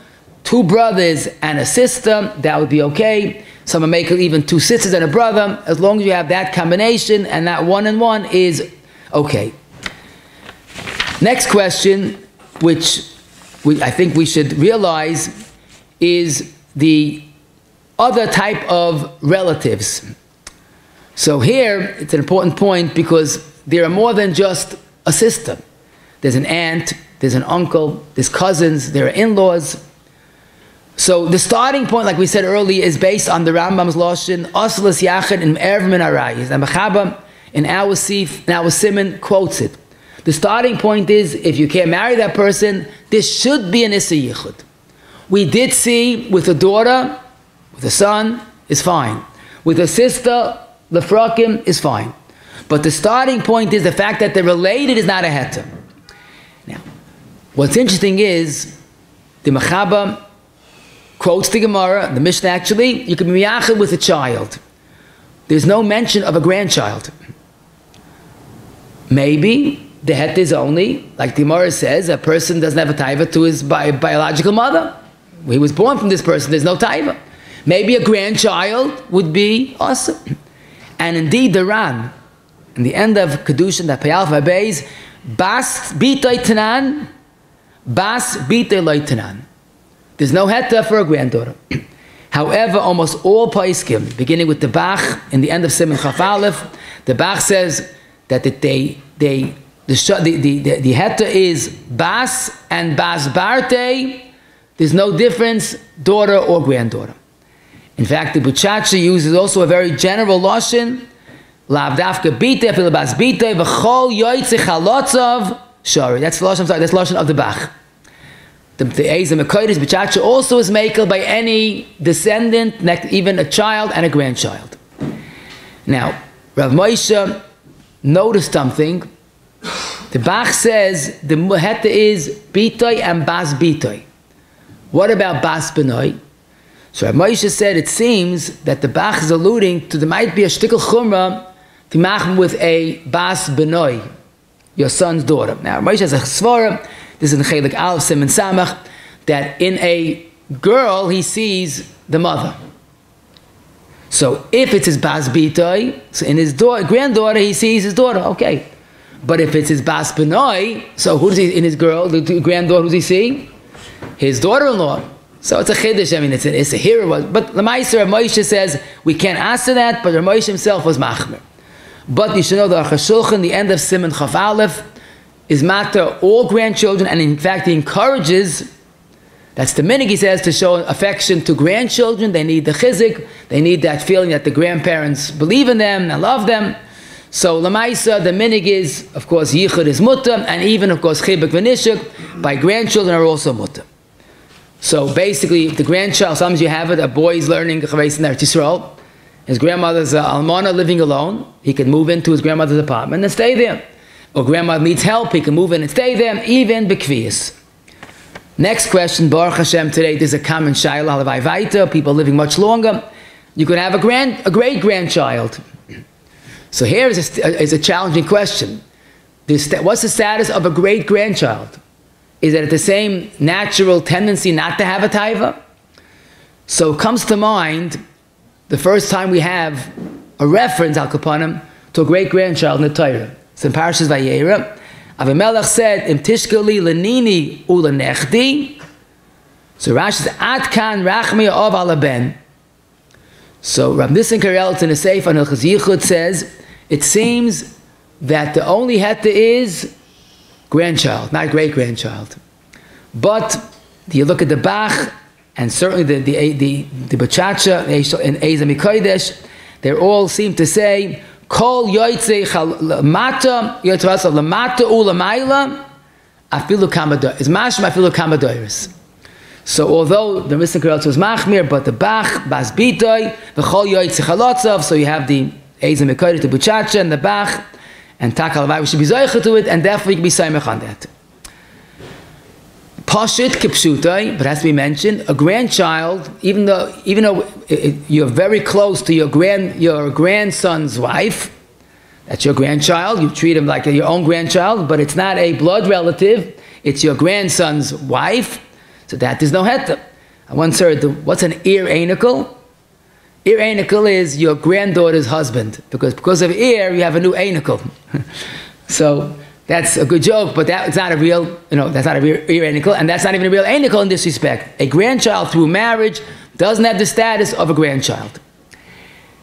2 brothers and a sister, that would be okay. Some make it even 2 sisters and a brother, as long as you have that combination and that 1 and 1 is okay. Next question, which I think we should realize, is the other type of relatives. So here, it's an important point because there are more than just a sister. There's an aunt, there's an uncle, there's cousins, there are in-laws. So the starting point, like we said earlier, is based on the Rambam's Lashon, Aslas Yachid and Erev Min Arayis. And Mechaba in our Sif, in our Simon, quotes it. The starting point is, if you can't marry that person, there should be an Issa Yichud. We did see with a daughter, with a son, is fine. With a sister, the frakim is fine. But the starting point is the fact that they're related is not a heter. Now, What's interesting is the Mechaba quotes the Gemara, the Mishnah actually, you can be miyachid with a child. There's no mention of a grandchild. Maybe the het is only, like the Gemara says, a person doesn't have a taiva to his biological mother. He was born from this person, there's no taiva. Maybe a grandchild would be awesome. And indeed the Ran, in the end of Kedushin, that Payal Vabeis, Bas Bitoy Tanan, Bas Bitoy Loy Tanan. There's no heta for a granddaughter. However, almost all Paiskim, beginning with the Bach, in the end of Siman Chaf Aleph, the Bach says that the heta is Bas and Bas Barte. There's no difference, daughter or granddaughter. In fact, the Buchacha uses also a very general lashon, Lav dafka bite, afil bas bite, v'chol yoytze chalotzav shari. That's the lashon. I'm sorry, that's the lashon of the Bach. The Eizem Mekodesh Buchacha also is makel by any descendant, even a child and a grandchild. Now, Rav Moshe noticed something. The Bach says the heta is bitoy and bas bitoy. What about bas benoy? So Rav Moshe said it seems that the Bach is alluding to there might be a shtickle chumrah to machen with a bas benoy, your son's daughter. Now Rav Moshe has a svara, this is in Chelik Aleph Siman Samach, that in a girl he sees the mother. So if it's his bas bitoy, so in his granddaughter he sees his daughter, okay. But if it's his bas benoy, so who does he, in his girl, the granddaughter, who does he see? His daughter-in-law. So it's a chiddush. I mean, it's a hero. But Lamaisa Rav Moshe says we can't answer that. But Rav Moshe himself was machmer. But you should know the Aruch HaShulchan, the end of Siman Chaf Aleph, is matter all grandchildren, and in fact he encourages. That's the minig, he says, to show affection to grandchildren. They need the chizik. They need that feeling that the grandparents believe in them and love them. So Lamaisa, the minig is, of course, Yichud is mutter, and even, of course, chibuk v'nishuk by grandchildren are also mutter. So basically, if the grandchild, sometimes you have it, a boy is learning Chaveis in Eretz Yisrael, his grandmother's almana living alone, he can move into his grandmother's apartment and stay there. Or grandmother needs help, he can move in and stay there, even bekviyas. Next question, Baruch Hashem, today there's a common shayla, halavai vaita, people living much longer. You could have a great-grandchild. So here is a challenging question. What's the status of a great-grandchild? Is it the same natural tendency not to have a taiva? So it comes to mind the first time we have a reference, al kapanim, to a great-grandchild in the Torah. It's in Parashas Vayera. Avimelech said, Im tishkali lenini ulanechdi. So Rashi says, Ad kan rachmi of alaben. So Rav Nissen Karelitz in the Seif on Hilchos Yichud says, it seems that the only heta is grandchild, not great-grandchild. But you look at the Bach, and certainly the Bachacha, and Eizem Mekodesh, they all seem to say, Kol yoytze lamata, yoytze lamata ulamayla, afilu kamadoyres. It's mashma afilu kamadoyres. So although the Mishnah Karelitz was machmir, but the Bach, Bas Bitoy, the Chol yoytze chalotzav, so you have the Eizem Mekodesh, the Bachacha, and the Bach, and Takal we should be zoicha to it, and definitely can be saimach on that. Pashit kipshutai, but it has to be mentioned, a grandchild, even though you're very close to your grandson's wife, that's your grandchild, you treat him like your own grandchild, but it's not a blood relative, it's your grandson's wife, so that is no heta. I once heard, what's an ear anicle? Ear anicle is your granddaughter's husband, because of ear, you have a new anicle. So that's a good joke, but that's not a real, that's not a real ear anicle, and that's not even a real anicle in this respect. A grandchild through marriage doesn't have the status of a grandchild.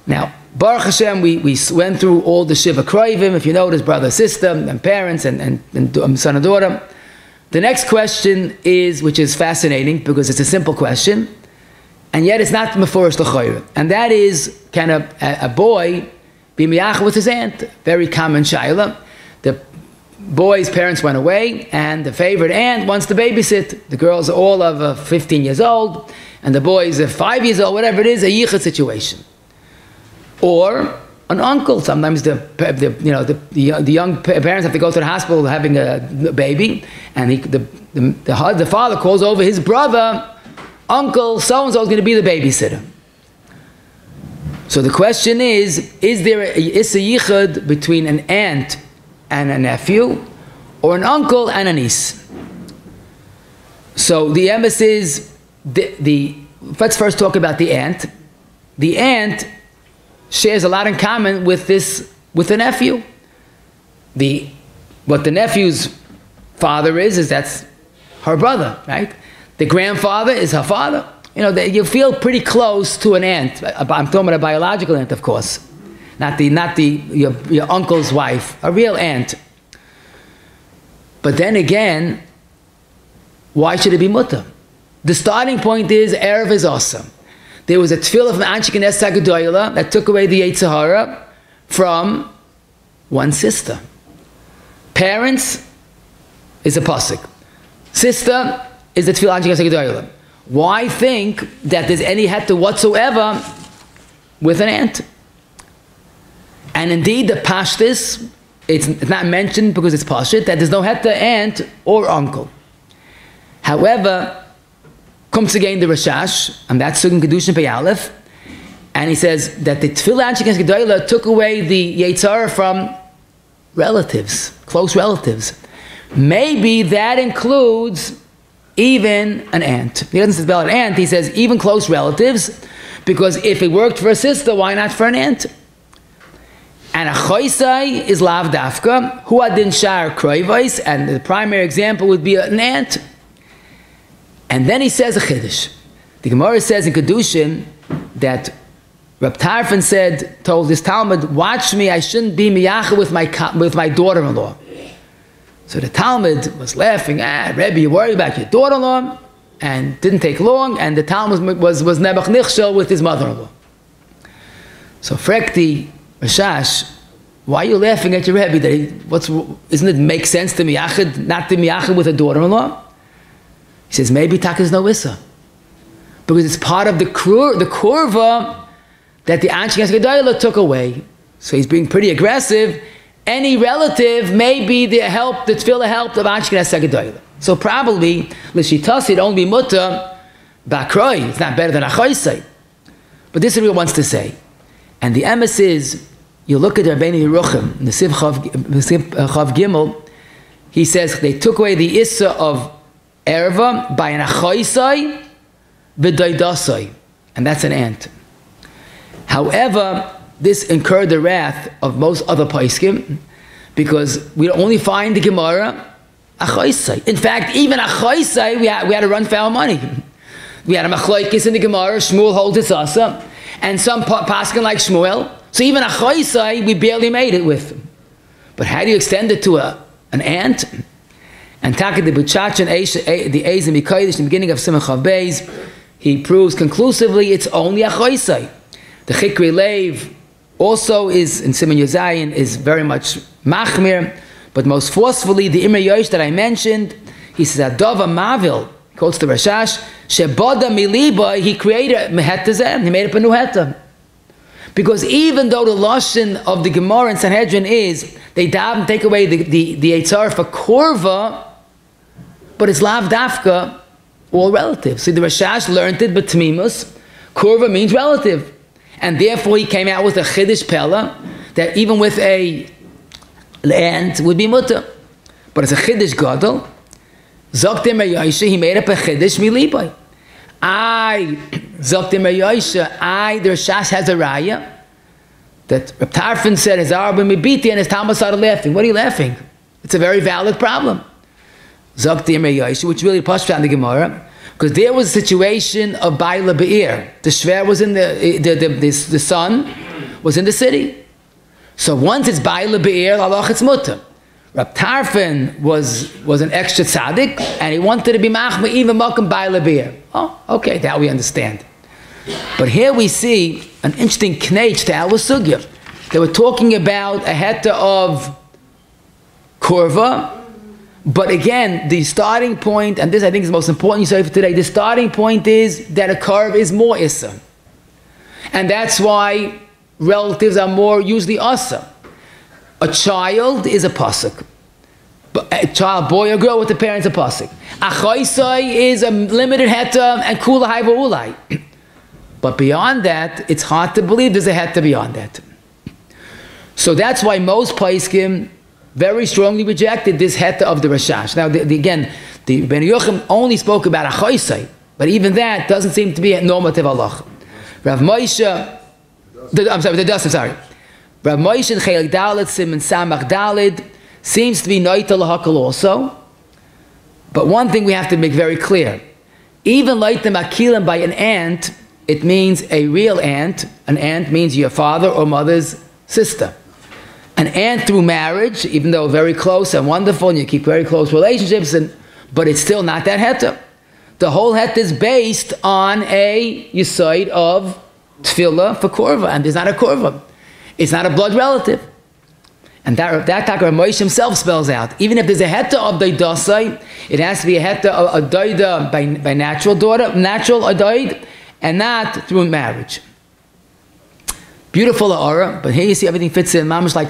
Now, Baruch Hashem, we went through all the Shiva Kroivim, if you notice, brother, sister, and parents, and son and daughter. The next question is, which is fascinating, because it's a simple question, and yet it's not meforish l'chayra, and that is, can a boy be miyach with his aunt? Very common shayla. The boy's parents went away, and the favorite aunt wants to babysit. The girls are all of 15 years old, and the boys are 5 years old, whatever it is, a yichud situation. Or an uncle. Sometimes the young parents have to go to the hospital having a baby, and the father calls over his brother, uncle so-and-so is going to be the babysitter. So the question is there a yichud between an aunt and a nephew, or an uncle and a niece? So the emphasis is, let's first talk about the aunt. The aunt shares a lot in common with the nephew. What the nephew's father is that's her brother, right? The grandfather is her father. You feel pretty close to an aunt. I'm talking about a biological aunt, of course, not your uncle's wife, a real aunt. But then again, why should it be mutter? The starting point is Erev is awesome. There was a tefillah from Anshe Knesset HaGedolah that took away the Yetzer Hara from one sister. Parents is a pasuk. Sister is the tefillah Anshe Knesset HaGedolah. Why think that there's any heta whatsoever with an aunt? And indeed, the pashtus, it's not mentioned because it's pashut, that there's no heta aunt or uncle. However, comes again the Rashash, and that's Sugin Kedushin Pei Aleph, and he says that the Tefillah Anshe Knesset HaGedolah took away the Yetzer Hara from relatives, close relatives. Maybe that includes even an aunt. He doesn't say about an aunt, he says even close relatives, because if it worked for a sister, why not for an aunt? And a choisai is lav dafka, hu adin shar kroivais, and the primary example would be an aunt. And then he says a chiddush. The Gemara says in Kedushin that Reb Tarfon told his Talmud, watch me, I shouldn't be miyacha with my daughter-in-law. So the Talmud was laughing, Rebbe, you worried about your daughter-in-law? And didn't take long, and the Talmud was nebach nichshel with his mother-in-law. So Frekti Rashash, why are you laughing at your Rebbe? Isn't it make sense to miyachid, not to miyachid with a daughter-in-law? He says, maybe tak is no issa. Because it's part of the kurva that the Anshe Knesset HaGedolah took away. So he's being pretty aggressive. Any relative may be the tefillah help of Anshe Knesset HaGedolah. So probably, l'shitas, it'd only be mutter bakroi. It's not better than a choisei. But this is what he wants to say. And the emes is, you look at Rabbeinu Yeruchim, Nesiv Chav Gimel, he says they took away the issa of Erva by an achoisai v'daidasai, and that's an aunt. However, this incurred the wrath of most other poskim, because we only find the Gemara achoisai. In fact, even achoisai, we had to run for our money. We had a machlokes in the Gemara, Shmuel holds its asa, and some paskin like Shmuel. So even achoisai, we barely made it with. But how do you extend it to an aunt? And Taka the Buchach and the Eis and Mikodesh in the beginning of Simon Chav Beis, he proves conclusively it's only a choisai. The Chikri Leiv also is, in Simon Yozayin, is very much machmir, but most forcefully, the Imre Yosh that I mentioned, he says, Adova Mavil, quotes the Rashash, Sheboda Miliba, he created Mehetazem, he made up a new heta. Because even though the lashon of the Gemara and Sanhedrin is, they daven take away the Yetzer Hara for korva, but it's lav dafka, all relatives. So the Rashash learned it, but tmimus, korva means relative. And therefore he came out with a chiddush pella, that even with a aunt would be mutter. But it's a chiddush gadol. Zoktim Yosha, he made up a chiddush milibai. Zoktim Yosha, the Rashash has a raya, that Reb Tarfon said his Arba Mibiti, and his Talmud started laughing. What are you laughing? It's a very valid problem. Zoktim Yosha, which really pushed out the Gemara, because there was a situation of Baila Be'ir. The Shver was in the son was in the city. So once it's Baila Be'ir, halach it's mutter. Reb Tarfon was an extra tzaddik, and he wanted to be machma even makom Baila Be'ir. Oh, okay, that we understand. But here we see an interesting knech to our sugya. They were talking about a heta of korva, but again, the starting point, and this I think is the most important you say for today, the starting point is that a korv is more issa. And that's why relatives are more usually asa. A child is a pasuk. A child, boy or girl with the parents, a pasuk. Achoisai is a limited heta and kula hai v'ulai. But beyond that, it's hard to believe there's a heta beyond that. So that's why most poskim very strongly rejected this heta of the Rashash. Now, again, the Ben Yochim only spoke about achoisai, but even that doesn't seem to be a normative halach. Rav Moshe, the Dasim, sorry. Rav Moshe and Chelik Dalet, Simon Samach Dalet, seems to be Noita Lahakal also. But one thing we have to make very clear. Even Laita Makilim by an aunt, it means a real aunt. An aunt means your father or mother's sister. An aunt through marriage, even though very close and wonderful, and you keep very close relationships, but it's still not that heta. The whole heta is based on a yisoid of tefillah for korva, and there's not a korva. It's not a blood relative. And that Takar Moshe himself spells out. Even if there's a heta of daidasai, it has to be a heta of a daida by natural daughter, natural adaid, and not through marriage. Beautiful aura, but here you see everything fits in, mamish like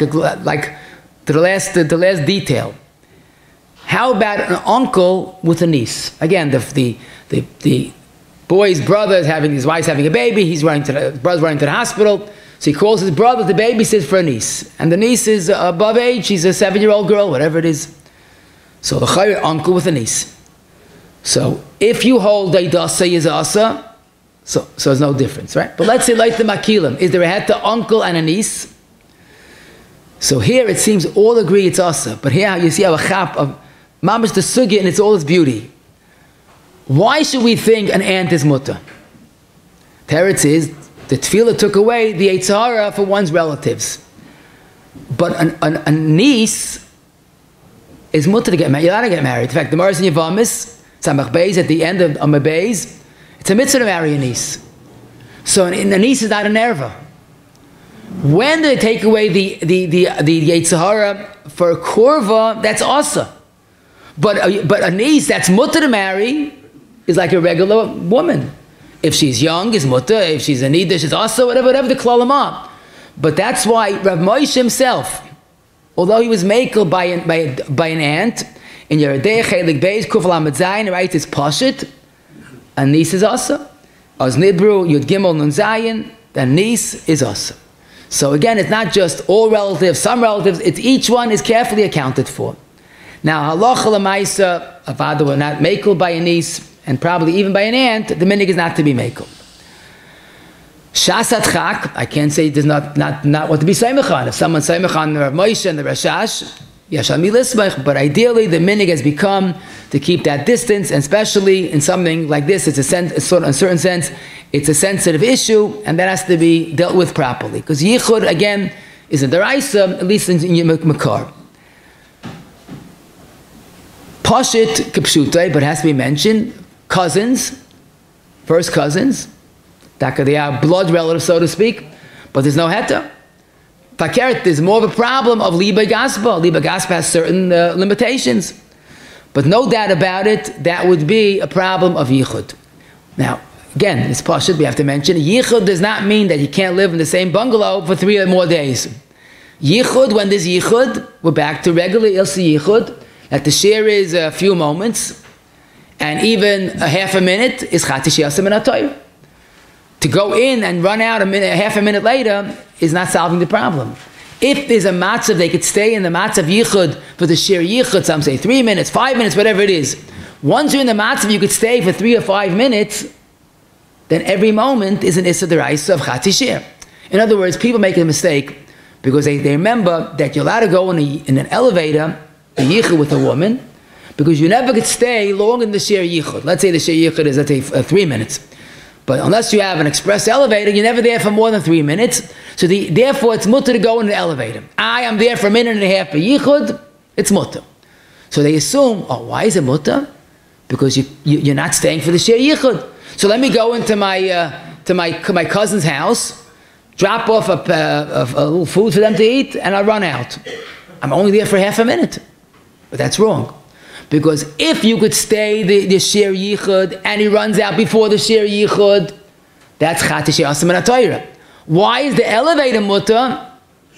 the last detail. How about an uncle with a niece? Again, the boy's brother is having, his wife's having a baby. His brother's running to the hospital. So he calls his brother to babysit for a niece. And the niece is above age. She's a 7-year-old girl, whatever it is. So the chayr uncle with a niece. So if you hold a dasa is asa, so there's no difference, right? But let's say like the makilim. Is there a heta uncle and a niece? So here it seems all agree it's asa. But here you see how a chap of mamash the sugya and it's all its beauty. Why should we think an aunt is mutter? Teretz is the tefillah took away the Eitzahara for one's relatives. But a niece is mutter to get married. You're allowed to get married. In fact, the Maris in Yavamis, Samach Beis, at the end of Beis, it's a mitzvah to marry a niece. So a niece is not an erva. When they take away the Eitzahara for a korva, that's asa. But a niece that's mutter to marry is like a regular woman. If she's young, is mutter. If she's a nidish, it's asa. Whatever the klalam are. But that's why Rav Moshe himself, although he was makel by an aunt, in Yeridei Chelik Beis Kufal Amud Zayin, right? It's pashit. A niece is asa. As Nibru Yud Gimel Nun Zayin, the niece is asa. So again, it's not just all relatives, some relatives. It's each one is carefully accounted for. Now, halacha l'maisa, a father were not makel by a niece, and probably even by an aunt, the minig is not to be makel. Shasat chak, I can't say there's not what to be seimach on. If someone's seimach on the Rav Moshe and the Rashash, yashal mi lismach, but ideally the minig has become to keep that distance, and especially in something like this, it's in a certain sense, it's a sensitive issue, and that has to be dealt with properly. Because Yichud, again, is a deraisa, at least in Makar. Pashit kipshutai, but it has to be mentioned, cousins, first cousins, they are blood relatives, so to speak, but there's no heta. Fakert, there's more of a problem of liba gaspa. Liba gaspa has certain limitations. But no doubt about it, that would be a problem of yichud. Now, again, it's pashut, we have to mention, yichud does not mean that you can't live in the same bungalow for 3 or more days. Yichud, when there's yichud, we're back to regular ilsi yichud, that the share is a few moments, and even a half a minute is chatish yasam and atoyr. To go in and run out half a minute later is not solving the problem. If there's a matzav, they could stay in the matzav yichud for the shir yichud, some say 3 minutes, 5 minutes, whatever it is. Once you're in the matzav, you could stay for 3 or 5 minutes, then every moment is an issa deraisa of chatishir. In other words, people make a mistake because they remember that you're allowed to go in an elevator, a yichud with a woman, because you never could stay long in the shir yichud. Let's say the shir yichud is, let's say, 3 minutes. But unless you have an express elevator, you're never there for more than 3 minutes. So therefore, it's mutter to go in the elevator. I am there for a minute and a half for yichud, it's mutter. So they assume, oh, why is it mutter? Because you're not staying for the shir yichud. So let me go into my cousin's house, drop off a little food for them to eat, and I'll run out. I'm only there for half a minute. But that's wrong. Because if you could stay the shir yichud and he runs out before the shir yichud, that's chatish yasim and atayra. Why is the elevator mutter?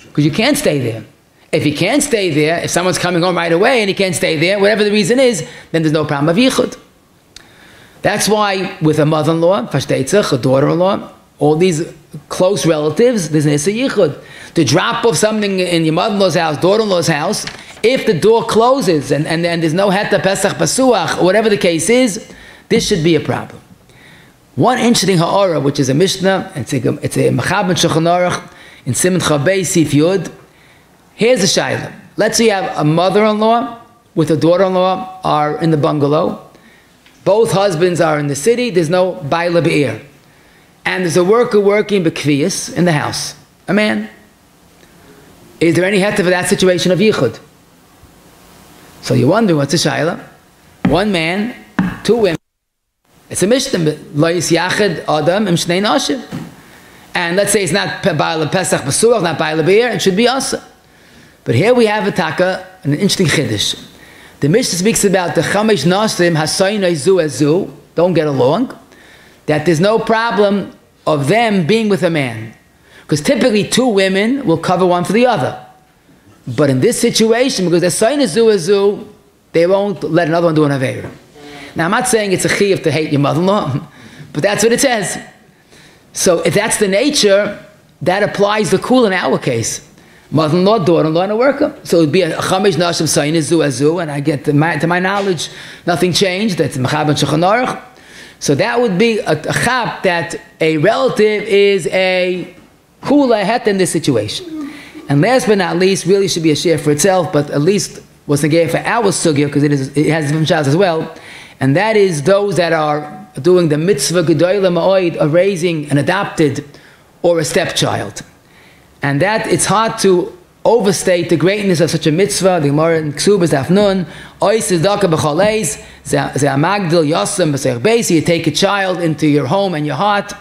Because you can't stay there. If you can't stay there, if someone's coming home right away and he can't stay there, whatever the reason is, then there's no problem of yichud. That's why with a mother-in-law, a daughter-in-law, all these close relatives, there's a yichud. To drop off something in your mother-in-law's house, daughter-in-law's house, if the door closes and there's no heta pesach pasuach, or whatever the case is, this should be a problem. One interesting ha'ara, which is a mishnah, it's a mechaber shulchan aruch in Siman Chabei Sif Yud. Here's the shayla. Let's say you have a mother-in-law with a daughter-in-law are in the bungalow. Both husbands are in the city. There's no baila be'er. And there's a worker working b'kviyas in the house. A man. Is there any heta for that situation of yichud? So you wonder, what's the shayla? One man, two women. It's a mishnah. Lo yisachid adam im shnei nashim. And let's say it's not baila pesach b'suach, not baila be'er. It should be asa. But here we have a taka, an interesting chiddush. The Mishnah speaks about the chamesh nasim hasayin zu ezu, don't get along, that there's no problem of them being with a man. Because typically two women will cover one for the other. But in this situation, because they're sayin zu ezu, they won't let another one do an aveira. Now I'm not saying it's a chiyuv to hate your mother-in-law, but that's what it says. So if that's the nature, that applies the kul in our case. Mother-in-law, daughter-in-law, and a worker. So it would be a chamesh nashim sayin zu azu, and I get to my knowledge, nothing changed. That's mechaber shulchan aruch. So that would be a chap that a relative is a kula het in this situation. And last but not least, really should be a share for itself, but at least was negay for our sugya because it has different shas as well, and that is those that are doing the mitzvah gedolah ma'od of raising an adopted or a stepchild. And that it's hard to overstate the greatness of such a mitzvah. The Gemara in Ksubas Daf Nun, ois is daka b'chaleis, ze amagdil yosem b'seich beis. You take a child into your home and your heart.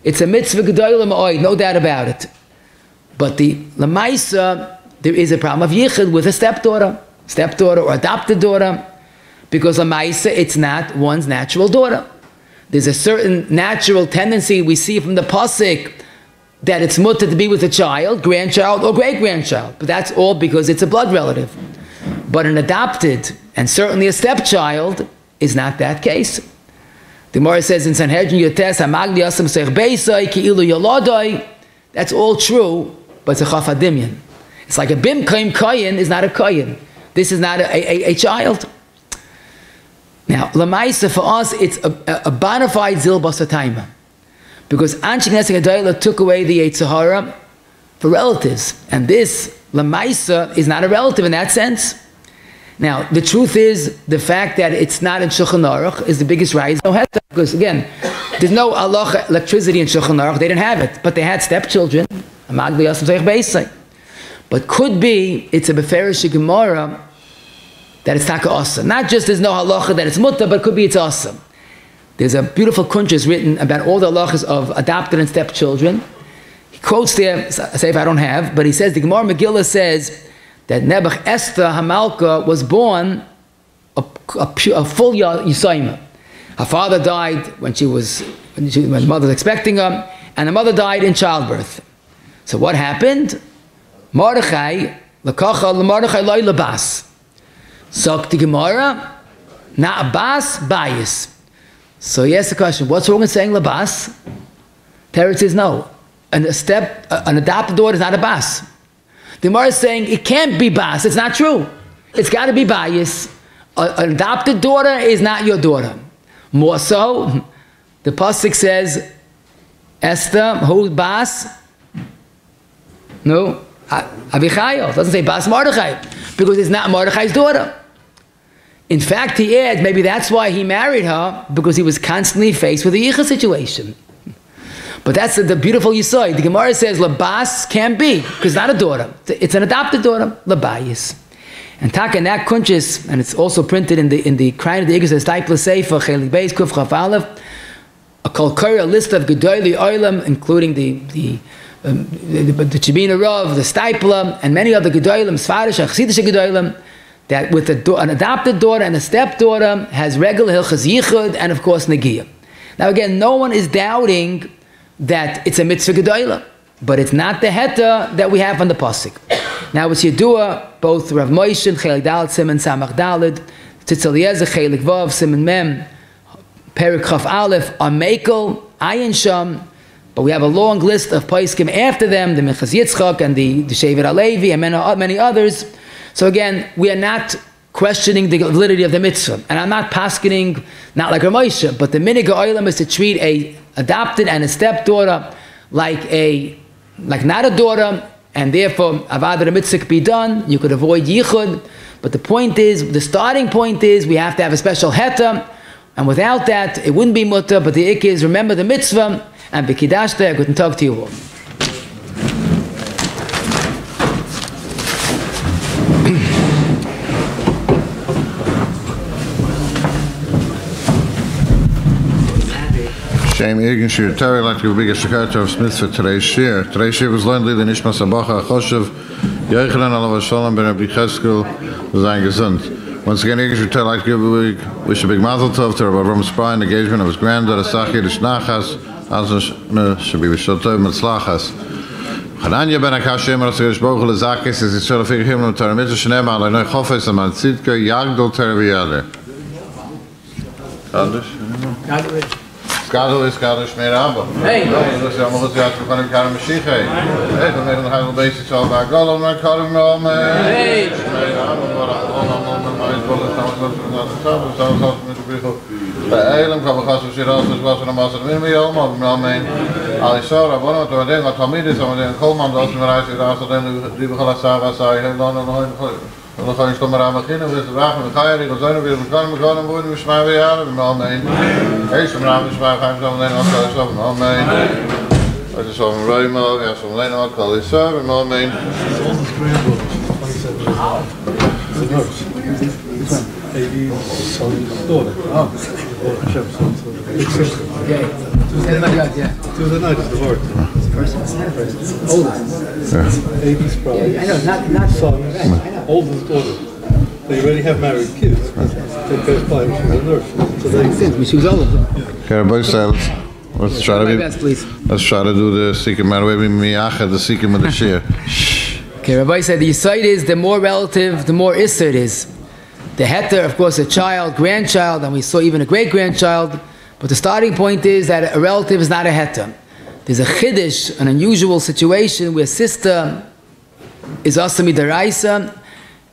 It's a mitzvah gedolah ma'od, no doubt about it. But the lamaisa, there is a problem of yichud with a stepdaughter or adopted daughter, because lamaisa it's not one's natural daughter. There's a certain natural tendency we see from the pasuk that it's mutter to be with a child, grandchild, or great-grandchild. But that's all because it's a blood relative. But an adopted, and certainly a stepchild, is not that case. The Gemara says in Sanhedrin Yotes, Hamagli Yasam Seich Beisai, Ki'ilu Yolodai. That's all true, but it's a chafadimyan. It's like a bim kaim kayin is not a kayin. This is not a child. Now, Lamaisa, for us, it's a bona fide zil basatayma. Because Anshe Knesset Gedolah took away the Yetzer Hara for relatives. And this, Lamaisa, is not a relative in that sense. Now, the truth is, the fact that it's not in Shulchan Aruch is the biggest rise. No heta, because again, there's no halacha electricity in Shulchan Aruch. They didn't have it. But they had stepchildren. But could be, it's a Beferish Gemara that it's taka awesome. Not just there's no halacha that it's mutta, but it could be it's awesome. There's a beautiful kuntres written about all the halachas of adopted and stepchildren. He quotes there, say if I don't have, but he says, the Gemara Megillah says that Nebuch Esther Hamalka was born a full Yisayma. Her father died when the mother was expecting her, and the mother died in childbirth. So what happened? Mordechai, Lakacha, Mordechai loy labas. So the Gemara, not bas, bias. So he asks the question, what's wrong with saying labas? Teretz says no. An adopted daughter is not a bas. The Gemara is saying it can't be bas. It's not true. It's got to be bias. An adopted daughter is not your daughter. More so, the pasuk says, Esther, who's bas? No, Avichayil. It doesn't say bas Mordechai, because it's not Mordechai's daughter. In fact, he adds, maybe that's why he married her, because he was constantly faced with a yichud situation. But that's the beautiful yisod. The Gemara says, labas can be, because it's not a daughter. It's an adopted daughter, labayis. And taka in that kunches, and it's also printed in the Krayin of the Igros Stipler Sefer, Chelik Beis, Kuf Chaf Aleph, a kolkari, a list of Gedolei Olam, including the Chibina Rav, the Stipler, and many other Gedolim, Sfarish, Chassidish Gedolim, that with an adopted daughter and a stepdaughter has regular hilchas yichud and of course negiah. Now again, no one is doubting that it's a mitzvah gedolah. but it's not the heta that we have on the pasuk. Now it's Yedua, both Rav Moshe, Chelik Dalet, Siman Samach Dalet, Tzitz Eliezer, Chelik Vav, Siman Mem, Perik Chaf Aleph, are Mekel, Ayin Sham, but we have a long list of poskim after them, the Minchas Yitzchak and the Shevet HaLevi and many others. So again, we are not questioning the validity of the mitzvah, and I'm not paskening, not like Rav Moshe, but the minig ha'olam is to treat a adopted and a stepdaughter like not a daughter, and therefore avodah mitzvah could be done. You could avoid yichud, but the starting point is we have to have a special heta, and without that it wouldn't be mutter. But the ik is remember the mitzvah and b'kidashta. I couldn't talk to you all. Shame Egan Shir Terry like to be a secretary of Smith for today's share. Today's share was learned in Ishma Sabacha Choshev Yichud Alav Shalom Ben Rabbi Cheskel Zayin Gesund. Once again, Egan Shir Terry like to wish a big mazel tov to Rabbi Ram Spry engagement of his granddaughter Sachi Rishnachas as should be Shotov Mitzlachas. Hananya Ben Akashem Rasirish Bochel Zakis is sort of figure him to Tarmit Shneim Alay Noy Chofes Aman Tzidka Yagdol Terviyader. Kaddish. Skadel is Shmeir Abba. Hey! Dus ja, mogen ze uit van een kar Mashiach. Hey, dan ben ik nog een beetje zo bij Golem naar Karim Ram. Hey! Shmeir Abba, maar allemaal maar iets willen staan zo met de brugel. Bij Eilem kwam we gasten zeer als was er een massa meer mee allemaal, maar mijn Alisora, waarom dat we denken dat familie is, maar den Kolman als we reizen daar zo den die we gaan samen zijn, dan dan ga je toch maar aan beginnen. We vragen, we gaan hier zijn weer we gaan worden we smaak weer aan, maar mijn hees van naam is maar gaan zo alleen als zo van mijn het is zo'n ruimte, ja zo alleen ook al is zo, maar mijn Everybody else, yeah. To the night is the word. First one, oldest. 80s probably. Yeah, I know, not son. I know. Oldest daughter. They already have married kids. They first time she was a nurse. So they. She was old. Okay, both sides. Let's try to let's try to do the sikkim matter. Maybe miyacha the sikkim with the share. Okay, Rabbi said the yisoid is the more relative, the more isser it is. The heter, of course, a child, grandchild, and we saw even a great-grandchild. But the starting point is that a relative is not a heter. There's a chiddush, an unusual situation where sister is asa midaraisa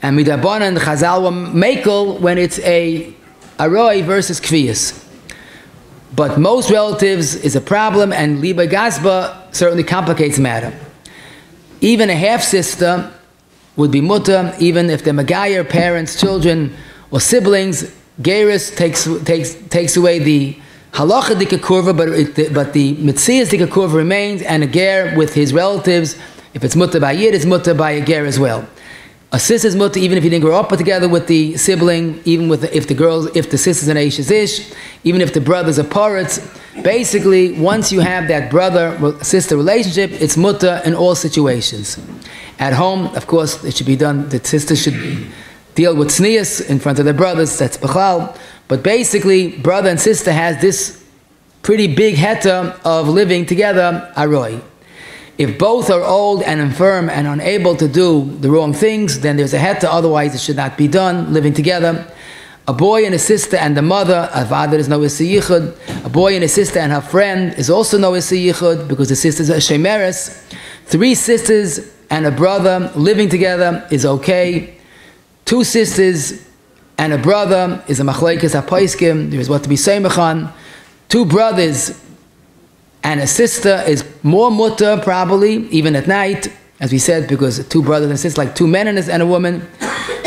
and midabanan chazal mekel when it's a aroi versus kviyas. But most relatives is a problem, and liba gasba certainly complicates the matter. Even a half sister would be mutter, even if they're magayer, parents, children, or siblings. Geirus takes away the halacha dika kurva, but the mitzias dika kurva remains, and a ger with his relatives, if it's mutter by yid, it's mutter by a ger as well. A sister's mutter, even if he didn't grow up together with the sibling, even with if the sister's an Eish Ish, even if the brothers are parrots. Basically, once you have that brother-sister relationship, it's mutter in all situations. At home, of course, it should be done. The sister should deal with tznius in front of their brothers. That's b'chal. But basically, brother and sister has this pretty big heta of living together, aroi. If both are old and infirm and unable to do the wrong things, then there's a heta. Otherwise, it should not be done. Living together, a boy and a sister and the mother, a father is no issei yichud. A boy and a sister and her friend is also no issei yichud because the sisters are shemeres. 3 sisters and a brother living together is okay. 2 sisters and a brother is a machlekes hapaiskim. There is what to be seimachan. 2 brothers and a sister is more mutter probably, even at night, as we said, because 2 brothers and sisters, like 2 men and a woman.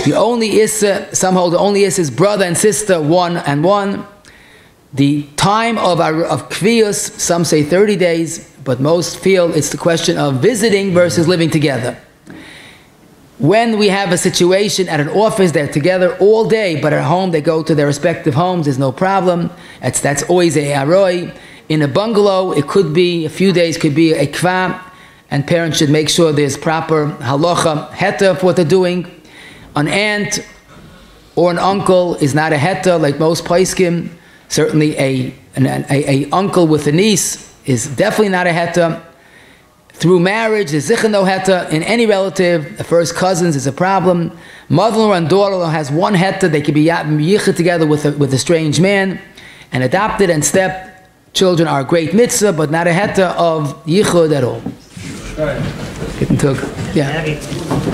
The only issa, some hold the only issa is brother and sister, 1 and 1. The time of kviyus, some say 30 days, but most feel it's the question of visiting versus living together. When we have a situation at an office, they're together all day, but at home they go to their respective homes, there's no problem. That's always a aroi. In a bungalow, it could be, a few days could be a kva, and parents should make sure there's proper halacha, heta for what they're doing. An aunt or an uncle is not a heta like most paiskim. Certainly a uncle with a niece is definitely not a heta. Through marriage, there's zichur no heta in any relative. The first cousins is a problem. Mother-in-law and daughter-in-law has one heta. They could be yichud together with a strange man. And adopted and stepchildren are a great mitzvah, but not a heta of yichud at all. Right. Getting took. Yeah.